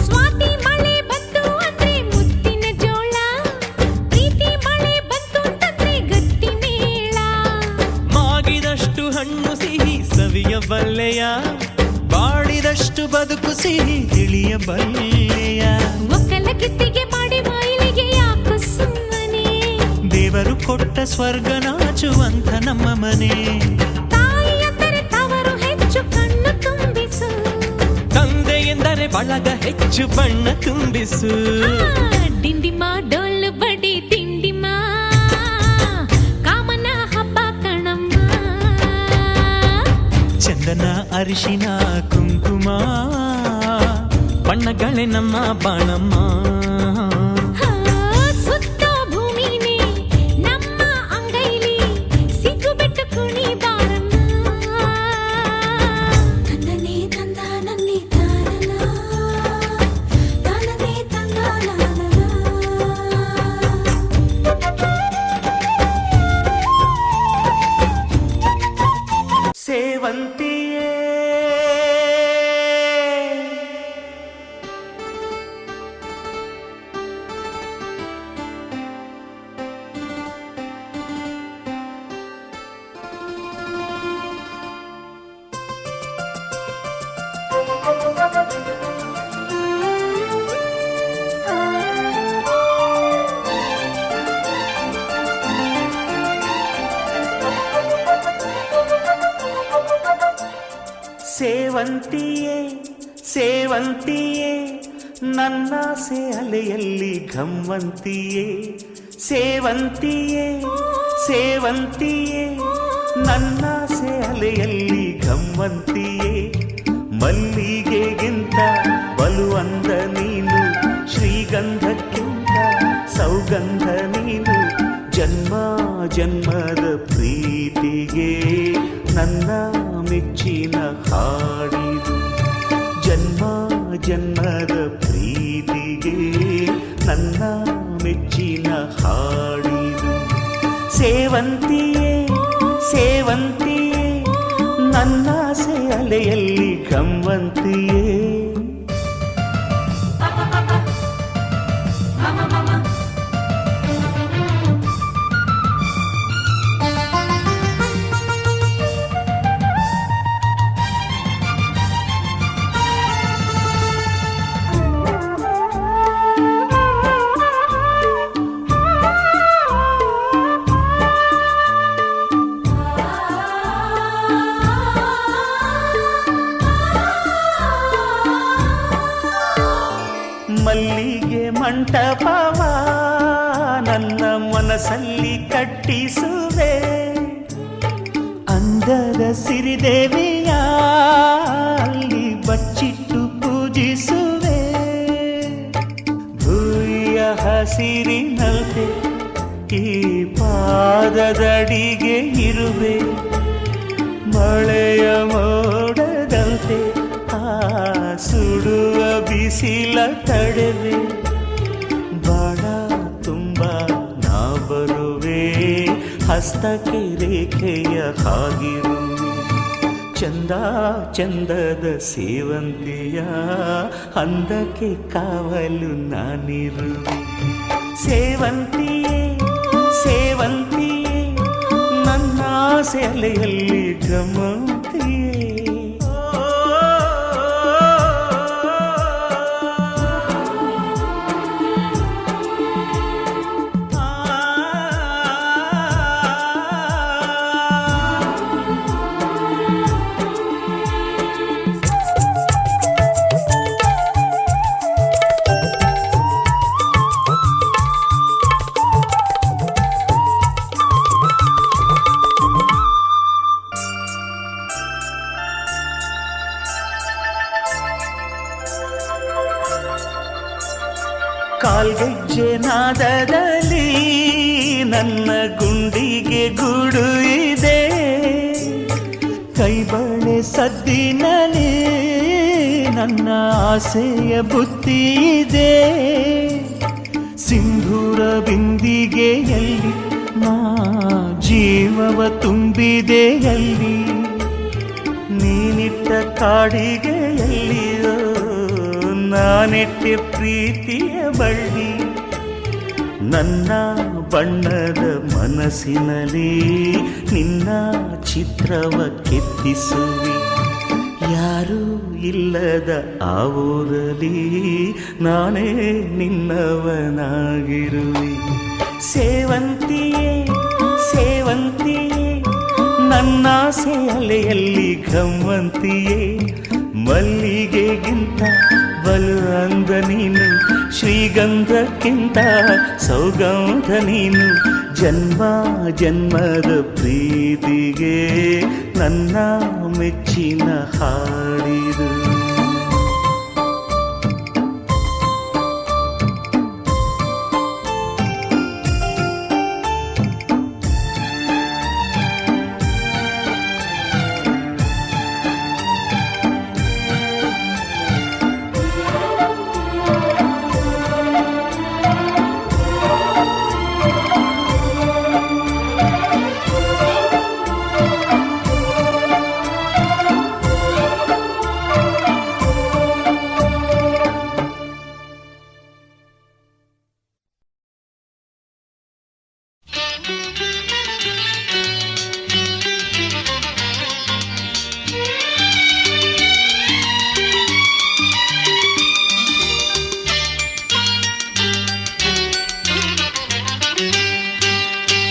ಸ್ವಾತಿ ಮಳೆ ಬಂತು ಅಂದ್ರೆ ಮುತ್ತಿನ ಜೋಳ, ಪ್ರೀತಿ ಮಳೆ ಬಂತು ಅಂತಂದ್ರೆ ಗಟ್ಟಿ ಮೇಳ. ಮಾಗಿದಷ್ಟು ಹಣ್ಣು ಸಿಹಿ ಸವಿಯಬಲ್ಲೆಯ, ಬಾಡಿದಷ್ಟು ಬದುಕು ಸಿಹಿ ತಿಳಿಯಬಲ್ಲೆಯ. ಒಕ್ಕಲ ಕಿತ್ತಿಗೆ ಮಾಡಿ ಮೈಲಿಗೆ ಯಾಕೋ ಸುಮ್ಮನೆ, ದೇವರು ಕೊಟ್ಟ ಸ್ವರ್ಗ ನಾಚುವಂತ ನಮ್ಮ ಮನೆ. ತಾಯಿ ಅಂದರೆ ತವರು ಹೆಚ್ಚು ಕಣ್ಣು ತುಂಬಿಸು, ತಂದೆ ಎಂದರೆ ಬಳಗ ಹೆಚ್ಚು ಬಣ್ಣ ತುಂಬಿಸು. ಡಿಂಡಿಮ ಡೊಳ್ಳು ಬಡಿ ದಿಂಡಿಮ ಕಾಮನ ಹಬ್ಬ ಕಣಮ್ಮ. ಚಂದನ ಅರಿಶಿನ ಕುಂಕುಮ ಬಣ್ಣಗಳೇ ನಮ್ಮ ಬಾಳಮ್ಮ. ಸುತ್ತೋ ಭೂಮಿನೇ ನಮ್ಮ ಅಂಗೈಲಿ, ಸಿಗ್ಗು ಬಿಟ್ಟು ಕುಣಿ ಬಾರಮ್ಮ. ತಂದನೆ ತಂದ ನನ್ನಿ ತಾನನ, ತಾನನೆ ತಂದ ಸೇವಂತಿಯೇ ಸೇವಂತಿಯೇ ಸೇವಂತಿಯೇ ನನ್ನಾಸೆ ಅಲೆಯಲ್ಲಿ ಘಮ್ಮಂತಿಯೇ. ಸೇವಂತಿಯೇ ಸೇವಂತಿಯೇ ನನ್ನಾಸೆ ಅಲೆಯಲ್ಲಿ ಘಮ್ಮಂತಿಯೇ. ಮಲ್ಲಿಗೆಗಿಂತ ಬಲುವಂದ ನೀನು, ಶ್ರೀಗಂಧಕ್ಕಿಂತ ಸೌಗಂಧ ನೀನು. ಜನ್ಮ ಜನ್ಮದ ಪ್ರೀತಿಗೆ ನನ್ನ ಮೆಚ್ಚಿನ ಹಾಡಿದು. ಜನ್ಮ ಜನ್ಮದ ಪ್ರೀತಿಗೆ ನನ್ನ ಮೆಚ್ಚಿನ ಹಾಡಿದು. ಸೇವಂತಿಯೇ ಸೇವಂತಿಯೇ ನನ್ನಾಸೆ ಅಲೆಯಲ್ಲಿ ಗಮ್ಮಂತಿಯೇ. ಮಲ್ಲಿಗೆ ಮಂಟಪವ ನನ್ನ ಮನಸ್ಸಲ್ಲಿ ಕಟ್ಟಿಸುವೆ. ಅಂದದ ಸಿರಿದೇವಿಯ ಅಲ್ಲಿ ಬಚ್ಚಿಟ್ಟು ಪೂಜಿಸುವೆ. ಭೂಯ ಹಸಿರಿನಲ್ತೆ ಈ ಪಾದದಡಿಗೆ ಇರುವೆ. ಮಳೆಯ ಮೋಡದಂತೆ ಸುಡುವ ಬಿಸಿಲ ತಡೆವೆ. ಬಾಳ ತುಂಬ ನಾ ಬರುವೆ, ಹಸ್ತಕ್ಕೆ ರೇಖೆಯ ಹಾಗಿರುವೆ. ಚಂದ ಚಂದದ ಸೇವಂತಿಯ ಅಂದಕ್ಕೆ ಕಾವಲು ನಾನಿರುವೆ. ಸೇವಂತಿಯೇ ಸೇವಂತಿಯೇ ನನ್ನ ಸೆಲೆಯಲ್ಲಿ ಗಮಂತಿಯೇ. ಗೆಜ್ಜೆ ನಾದದಲ್ಲಿ ನನ್ನ ಗುಂಡಿಗೆ ಗೂಡು ಇದೆ, ಕೈಬಳೆ ಸದ್ದಿನಲ್ಲಿ ನನ್ನ ಆಸೆಯ ಬುತ್ತಿ ಇದೆ. ಸಿಂಧೂರ ಬಿಂದಿಗೆಯಲ್ಲಿ ನಾ ಜೀವವ ತುಂಬಿದೆಯಲ್ಲಿ, ನೀನಿಟ್ಟ ಕಾಡಿಗೆಯಲ್ಲಿಯೋ ನಾನೆಟ್ಟೆ ಪ್ರೀತಿಯ ಬಳ್ಳಿ. ನನ್ನ ಬಣ್ಣದ ಮನಸ್ಸಿನಲ್ಲಿ ನಿನ್ನ ಚಿತ್ರವ ಕೆತ್ತಿಸುವಿ, ಯಾರೂ ಇಲ್ಲದ ಆ ಊರಲ್ಲಿ ನಾನೇ ನಿನ್ನವನಾಗಿರುವೆ. ಸೇವಂತಿಯೇ ಸೇವಂತಿಯೇ ನನ್ನಾಸೆ ಅಲೆಯಲ್ಲಿ ಘಮ್ಮಂತಿಯೇ, ಮಲ್ಲಿಗೆಗಿಂತ ಬಲು ಅಂದ ನೀನು, ಶ್ರೀಗಂಧಕ್ಕಿಂತ ಸೌಗಂಧ ನೀನು. ಜನ್ಮ ಜನ್ಮದ ಪ್ರೀತಿಗೆ ನನ್ನ ಮೆಚ್ಚಿನ ಹಾಡಿದು.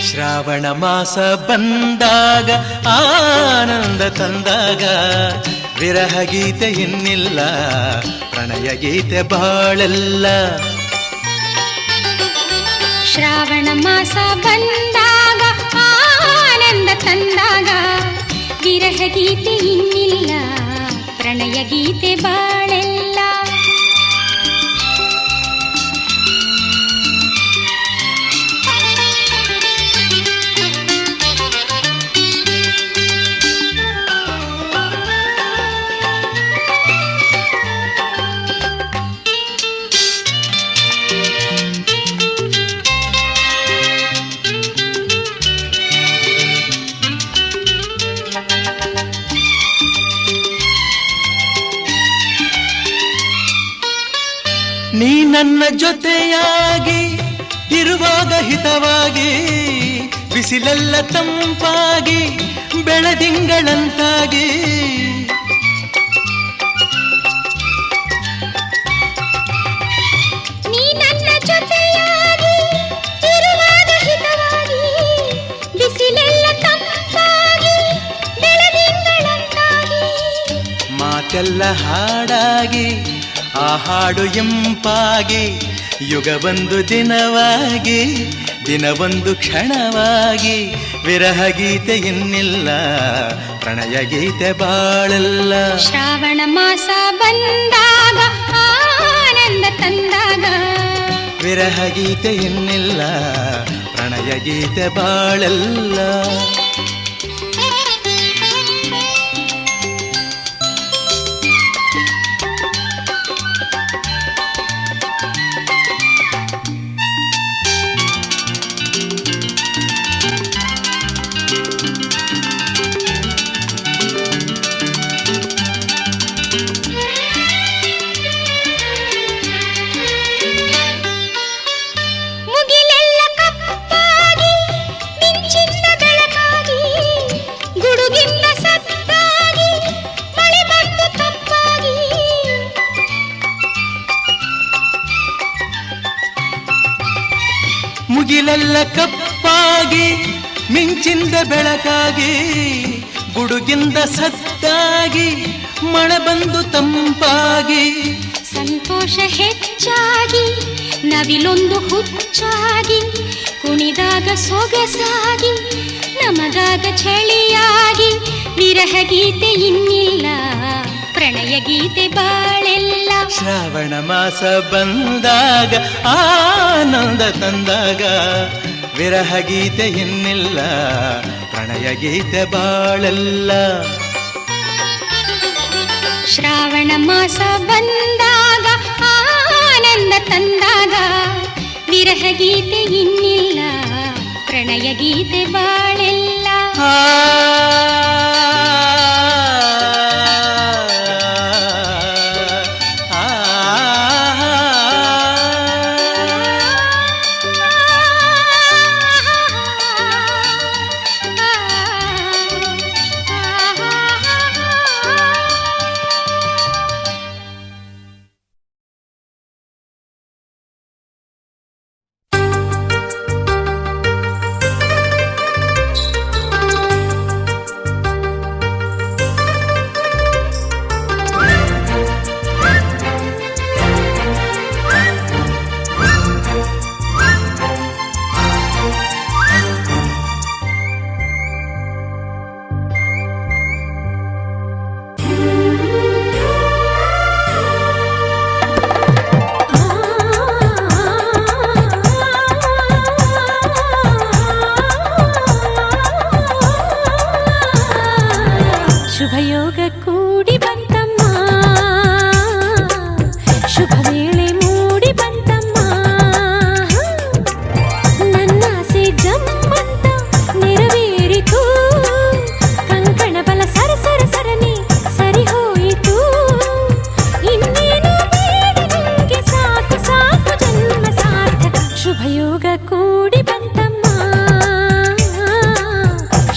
ಶ್ರಾವಣ ಮಾಸ ಬಂದಾಗ ಆನಂದ ತಂದಾಗ, ವಿರಹ ಗೀತೆ ಇನ್ನಿಲ್ಲ ಪ್ರಣಯ ಗೀತೆ ಬಾಳೆಲ್ಲ. ಶ್ರಾವಣ ಮಾಸ ಬಂದಾಗ ಆನಂದ ತಂದಾಗ, ವಿರಹ ಗೀತೆ ಇನ್ನಿಲ್ಲ ಪ್ರಣಯ ಗೀತೆ ಬಾಳೆಲ್ಲ. ನೀ ನನ್ನ ಜೊತೆಯಾಗಿ ಇರುವಾಗ ಹಿತವಾಗಿ, ಬಿಸಿಲೆಲ್ಲ ತಂಪಾಗಿ ಬೆಳದಿಂಗಳಂತಾಗಿ. ನೀ ನನ್ನ ಜೊತೆಯಾಗಿ ಇರುವಾಗ ಹಿತವಾಗಿ, ಬಿಸಿಲೆಲ್ಲ ತಂಪಾಗಿ ಬೆಳದಿಂಗಳಂತಾಗಿ. ಮಾತೆಲ್ಲ ಹಾಡಾಗಿ ಆ ಹಾಡು ಎಂಪಾಗಿ, ಯುಗವೊಂದು ದಿನವಾಗಿ ದಿನವೊಂದು ಕ್ಷಣವಾಗಿ. ವಿರಹ ಗೀತೆ ಇನ್ನಿಲ್ಲ ಪ್ರಣಯ ಗೀತೆ ಬಾಳೆಲ್ಲ. ಶ್ರಾವಣ ಮಾಸ ಬಂದಾಗ ಆನಂದ ತಂದಾಗ, ವಿರಹ ಗೀತೆ ಇನ್ನಿಲ್ಲ ಪ್ರಣಯ ಗೀತೆ ಬಾಳೆಲ್ಲ. ಮುಗಿಲೆಲ್ಲ ಕಪ್ಪಾಗಿ ಮಿಂಚಿಂದ ಬೆಳಕಾಗಿ, ಗುಡುಗಿಂದ ಸತ್ತಾಗಿ ಮಳೆ ಬಂದು ತಂಪಾಗಿ. ಸಂತೋಷ ಹೆಚ್ಚಾಗಿ ನವಿಲೊಂದು ಹುಚ್ಚಾಗಿ, ಕುಣಿದಾಗ ಸೊಗಸಾಗಿ ನಮಗಾಗ ಚಳಿಯಾಗಿ. ವಿರಹ ಗೀತೆ ಇನ್ನಿಲ್ಲ ಪ್ರಣಯ ಗೀತೆ ಬಾಳೆಲ್ಲ ಶ್ರಾವಣ ಮಾಸ ಬಂದಾಗ ಆನಂದ ತಂದಾಗ ವಿರಹ ಗೀತೆ ಇನ್ನಿಲ್ಲ ಪ್ರಣಯ ಗೀತೆ ಬಾಳೆಲ್ಲ ಶ್ರಾವಣ ಮಾಸ ಬಂದಾಗ ಆನಂದ ತಂದಾಗ ವಿರಹ ಗೀತೆ ಇನ್ನಿಲ್ಲ ಪ್ರಣಯ ಗೀತೆ ಬಾಳೆಲ್ಲ ಶುಭಯೋಗ ಕೂಡಿ ಬಂತಮ್ಮ ಶುಭ ವೇಳೆ ಮೂಡಿ ಬಂತಮ್ಮ ನನ್ನಾಸೆ ಜಮ್ಮಂತ ನೆರವೇರಿತು ಕಂಕಣ ಬಲ ಸರ ಸರ ಸರನೆ ಸರಿ ಹೋಯಿತು ಇನ್ನೇನು ಬೇಡಿ ನಂಗೆ ಸಾಕು ಸಾಕು ಜನ್ಮ ಸಾರ್ಥಕ ಶುಭಯೋಗ ಕೂಡಿ ಬಂತಮ್ಮ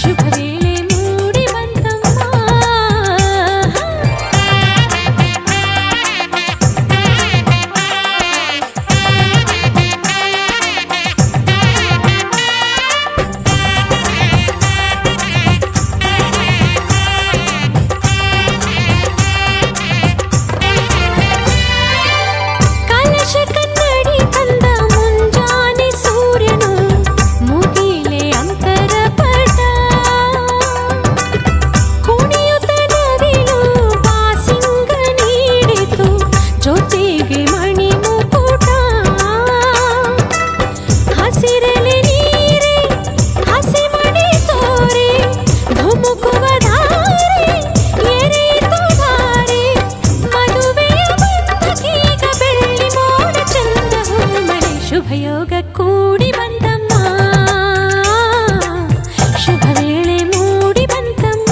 ಶುಭ ವೇಳೆ ಮೂಡಿ ಬಂತಮ್ಮ ಕಲಶ ಕನ್ನಡಿ ತಂದ ಮುಂಜಾನೆ ಸೂರ್ಯನು ಮುಗಿಲೆ ಅಂತರ ಪಟ ಕುಣಿಯುತ್ತ ನವಿಲು ಬಾಸಿಂಗ ನೀಡಿತು ಜೊತೆಗೆ ಮಣಿ ಮುಕುಟ ಹಸಿರಲೆ ನೀರೆ ಹಸಿ ಮಣಿ ತೋರೆ ಧುಮುಕುವ ಧಾರೆ ಎರೆಯಿತು ಧಾರೆ ಮದುವೆಯ ಬಂದಕೀಗ ಬೆಳ್ಳಿ ಮೋಡ ಚಂದ ಹೂಮಳೆ ಶುಭಯೋಗ ಕೂಡಿ ಬಂತಮ್ಮ ಶುಭ ವೇಳೆ ಮೂಡಿ ಬಂತಮ್ಮ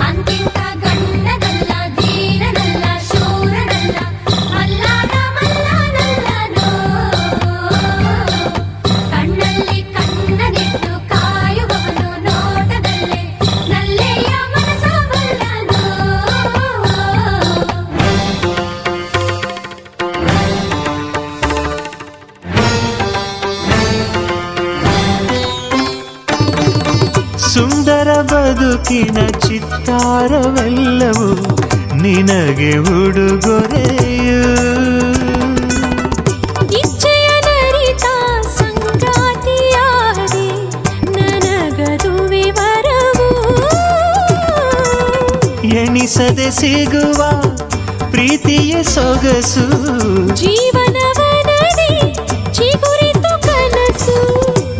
ಅಂತಿಂತ ಗಂಡನಲ್ಲ ಧೀರನಲ್ಲ ಶೂರನಲ್ಲ ಮಲ್ಲಾದ ಮಲ್ಲನಲ್ಲನೋ ಕಣ್ಣಲ್ಲಿ ಕಣ್ಣನಿಟ್ಟು ಕಾಯುವವನು ನೋಟದಲ್ಲೇ ನಲ್ಲೆಯ ಮನಸ ಬಲ್ಲನೋ ಸುಂದರ ಬದುಕಿನ ಚಿತ್ತಾರವೆಲ್ಲವೂ ನಿನಗೆ ಉಡುಗೊರೆಯು ಇಚ್ಛೆಯ ನರಿತ ಸಂಗಾತಿಯಾದೆ ನನಗದುವೆ ವರವು ಎಣಿಸದೆ ಸಿಗುವ ಪ್ರೀತಿಯ ಸೊಗಸು ಜೀವನವನದಿ ಚಿಗುರಿತು ಕನಸು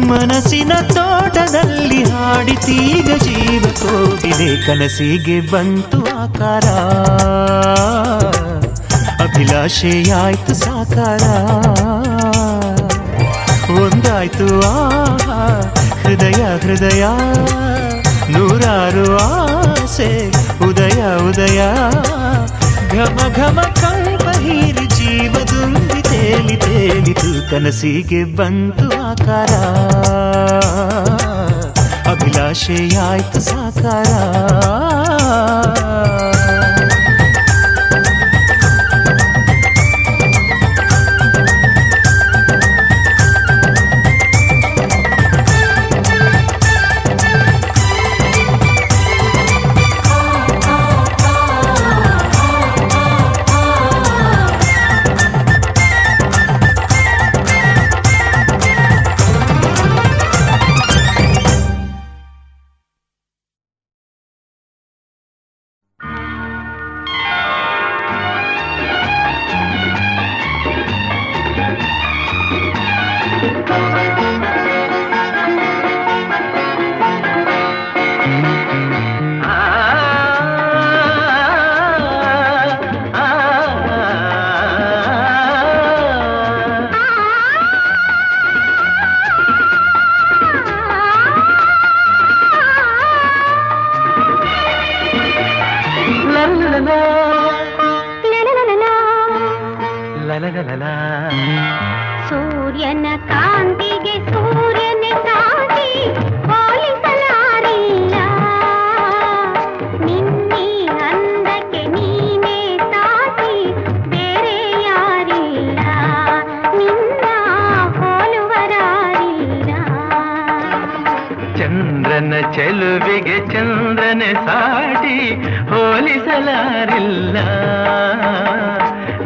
ಮನಸ್ಸಿನ ತೋಟದಲ್ಲಿ ಹಾಡಿತೀಗ ಜೀವ ಕೋಗಿಲೆ ಕನಸಿಗೆ ಬಂತು ಆಕಾರ ಅಭಿಲಾಷೆಯಾಯ್ತು ಸಾಕಾರ ಒಂದಾಯ್ತು ಆಹಾ ಹೃದಯ ಹೃದಯ ನೂರಾರು ಆಸೆ ಉದಯ ಉದಯ ಘಮ ಘಮ ಕಂಪ ಹೀರಿ ಜೀವ ತುಂಬಿ ತೇಲಿ ತೇಲಿತು ಕನಸಿಗೆ ಬಂತು ಆಕಾರ ಅಭಿಲಾಷೆಯಾಯ್ತು ಸಾಕಾರ ಸೂರ್ಯನ ಕಾಂತಿಗೆ ಸೂರ್ಯನ ಸಾಟಿ ಹೋಲಿಸಲಾರಿಲ್ಲ. ನಿನ್ನಿ ಅಂದಕ್ಕೆ ನೀನೇ ಸಾಟಿ ಬೇರೆ ಯಾರಿಲ್ಲ. ನಿನ್ನ ಹೋಲುವರಾರಿಲ್ಲ. ಚಂದ್ರನ ಚೆಲುವಿಗೆ ಚಂದ್ರನ ಸಾಟಿ ಹೋಲಿಸಲಾರಿಲ್ಲ.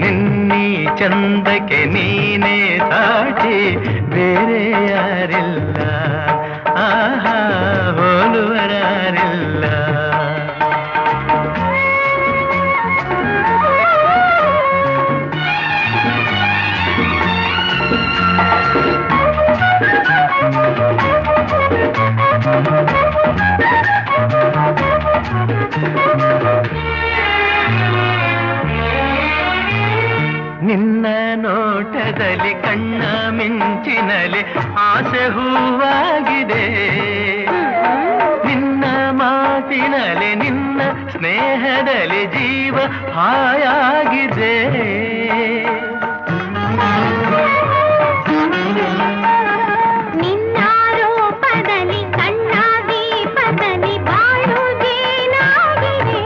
ನಿನ್ನೀ ಚಂದಕ್ಕೆ ನೀನೇ ಸಾಟಿ ಬೇರೆ ಯಾರಿಲ್ಲ. ಆಹಾ ಹೋಲುವರಾರಿಲ್ಲ. ನಿನ್ನ ನೋಟದಲ್ಲಿ ಕಣ್ಣ ಮಿಂಚಿನಲ್ಲಿ ಆಸೆ ಹೂವಾಗಿದೆ. ನಿನ್ನ ಮಾತಿನಲ್ಲಿ ನಿನ್ನ ಸ್ನೇಹದಲ್ಲಿ ಜೀವ ಹಾಯಾಗಿದೆ. ನಿನ್ನ ರೂಪದಲ್ಲಿ ಕಣ್ಣ ದೀಪದಲ್ಲಿ ಬಾಳು ಜೇನಾಗಿದೆ.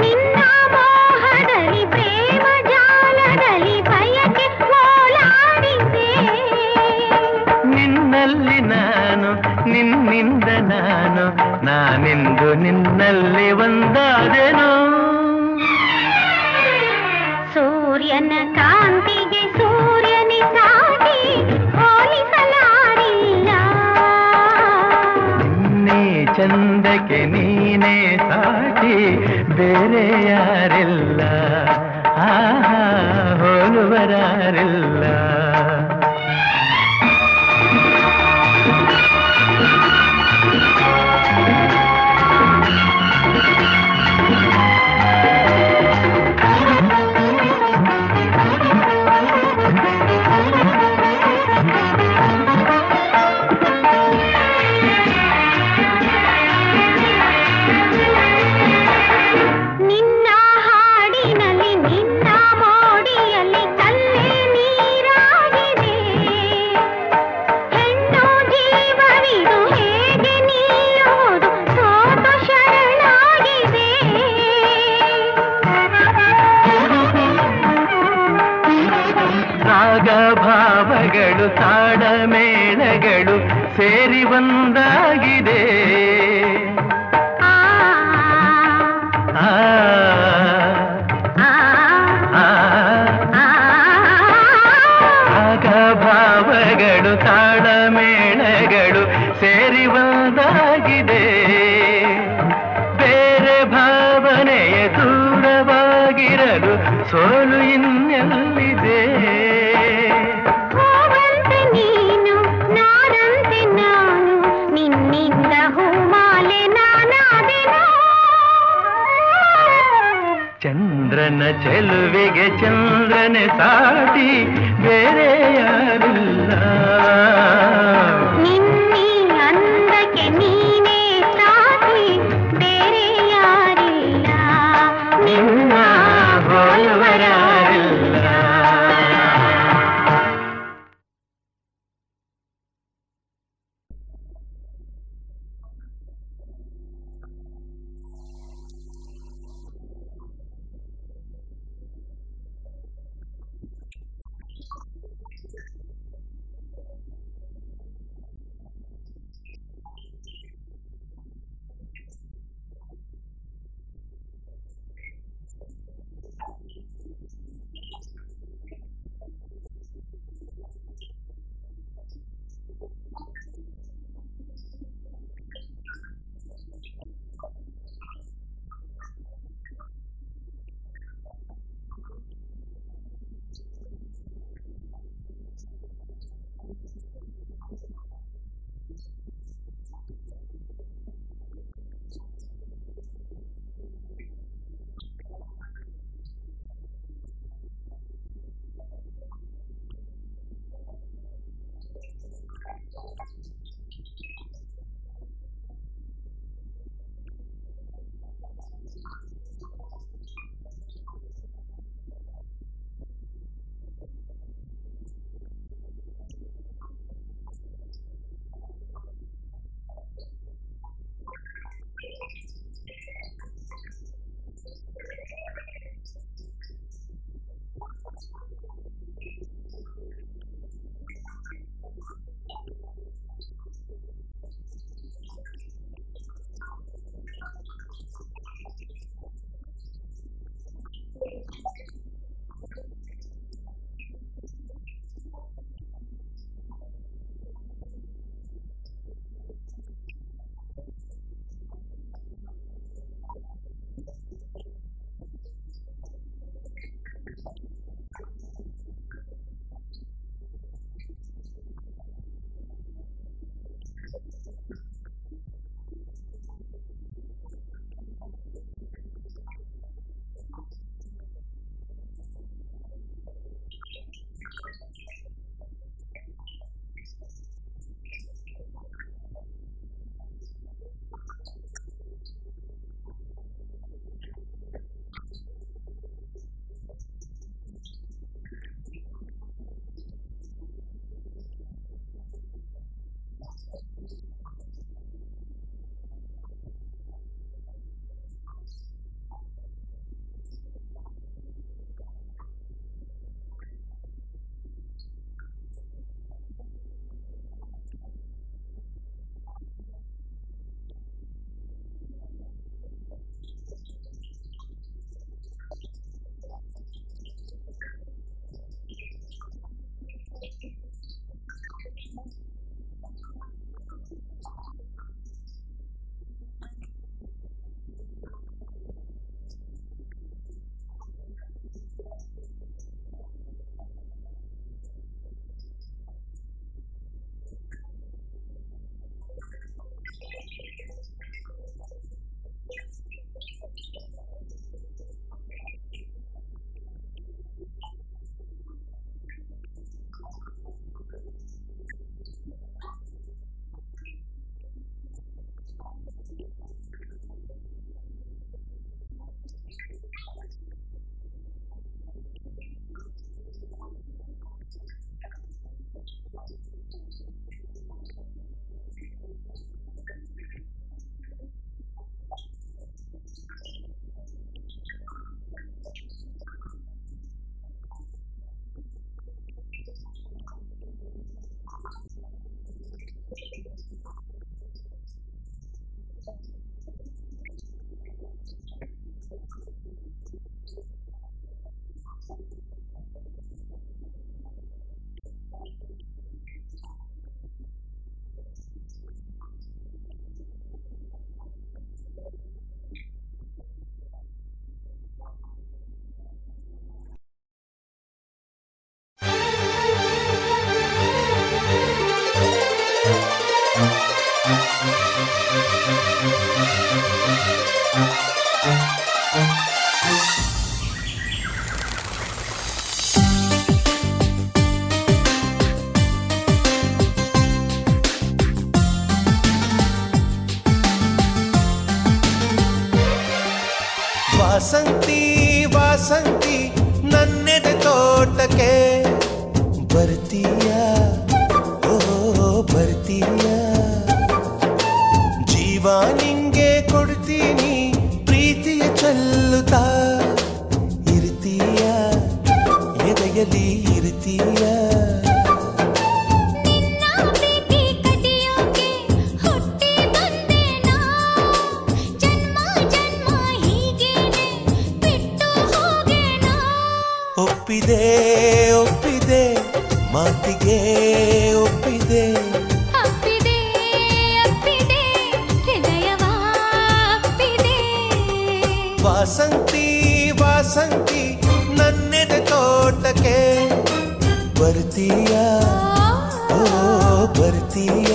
ನಿನ್ನ ಮೋಹದಲ್ಲಿ ಪ್ರೇಮ ಜಾಲದಲ್ಲಿ ಬಯಕೆ ಓಲಾಡಿದೆ. ನಿನ್ನಲ್ಲಿ ನಾನು ನಿನ್ನಿಂದ ನಾನು ನಾನೆಂದು ನಿನ್ನಲ್ಲಿ ಒಂದಾದೆನು. ಸೂರ್ಯನ ಕಾಂತಿಗೆ ಸೂರ್ಯನ ಸಾಟಿ ಹೋಲಿಸಲಾರಿಲ್ಲ. ನೀ ಚಂದಕ್ಕೆ ನೀನೇ ಸಾಟಿ ಬೇರೆ ಯಾರಿಲ್ಲ. ಆಹಾ ಹೋಲುವರಾರಿಲ್ಲ. ನಿನ್ನ ಹಾಡಿನಲ್ಲಿ ನಿನ್ನ ಮೋಡಿಯಲ್ಲಿ ಕಲ್ಲೇ ನೀರಾಗಿದೆ. ಹೆಣ್ಣು ಜೀವವಿದು ಹೇಗೆ ನಿಲ್ಲುವುದು ಸೋತು ಶರಣಾಗಿದೆ. ರಾಗ ಭಾವಗಳು ತಾಡ ಮೇಳಗಳು ಸೇರಿ ಒಂದಾಗಿದೆ. ಆ ಆ ಆ ಆ ಆ ರಾಗ ಭಾವಗಳು ತಾಡ ಮೇಳಗಳು ಸೇರಿ ಒಂದಾಗಿದೆ. ಬೇರೆ ಭಾವನೆಯ ದೂರವಾಗಿರಲು ಸೋಲು ಇನ್ನೆಲ್ಲಿದೆ. ಹೂವಂತೆ ನೀನು ನಾರಂತೆ ನಾನು ನಿನ್ನಿಂದ ಹೂಮಾಲೆ ನಾನಾದೆನು. ಚಂದ್ರನ ಚೆಲುವಿಗೆ ಚಂದ್ರನ ಸಾಟಿ ಬೇರೆ ಯಾರಿಲ್ಲ. ನಿನ್ನಿ ಅಂದಕ್ಕೆ ನೀನೇ ಸಾಟಿ ಬೇರೆ ಯಾರಿಲ್ಲ. ನಿನ್ನ ಹೋಲುವರಾರಿಲ್ಲ. ವಾಸಂತಿ ವಾಸಂತಿ ನನ್ನೆದೆ ತೋಟಕ್ಕೆ ಬರ್ತೀಯ ಓ ಬರ್ತೀಯ ಜೀವ ನಿಂಗೆ ಕೊಡ್ತೀನಿ ಪ್ರೀತಿಯ ಚೆಲ್ಲುತ್ತಾ ಇರ್ತೀಯ ಎದೆಯಲ್ಲಿ ಇರ್ತೀಯ ನಿನ್ನ ಪ್ರೀತಿ ಕದಿಯೋಕೆ ಹುಟ್ಟಿ ಬಂದೇನಾ ಜನ್ಮ ಜನ್ಮ ಹೀಗೇನೆ ಬಿಟ್ಟು ಹೋಗೇನಾ ಒಪ್ಪಿದೆ ಒಪ್ಪಿದೆ ಮಾತಿಗೆ ಒಪ್ಪಿದೆ ಅಪ್ಪಿದೆ ಅಪ್ಪಿದೆ ಹೃದಯವ ಅಪ್ಪಿದೆ ವಾಸಂತಿ ವಾಸಂತಿ ನನ್ನೆದೆ ತೋಟಕ್ಕೆ ಬರ್ತೀಯ ಓ ಬರ್ತೀಯ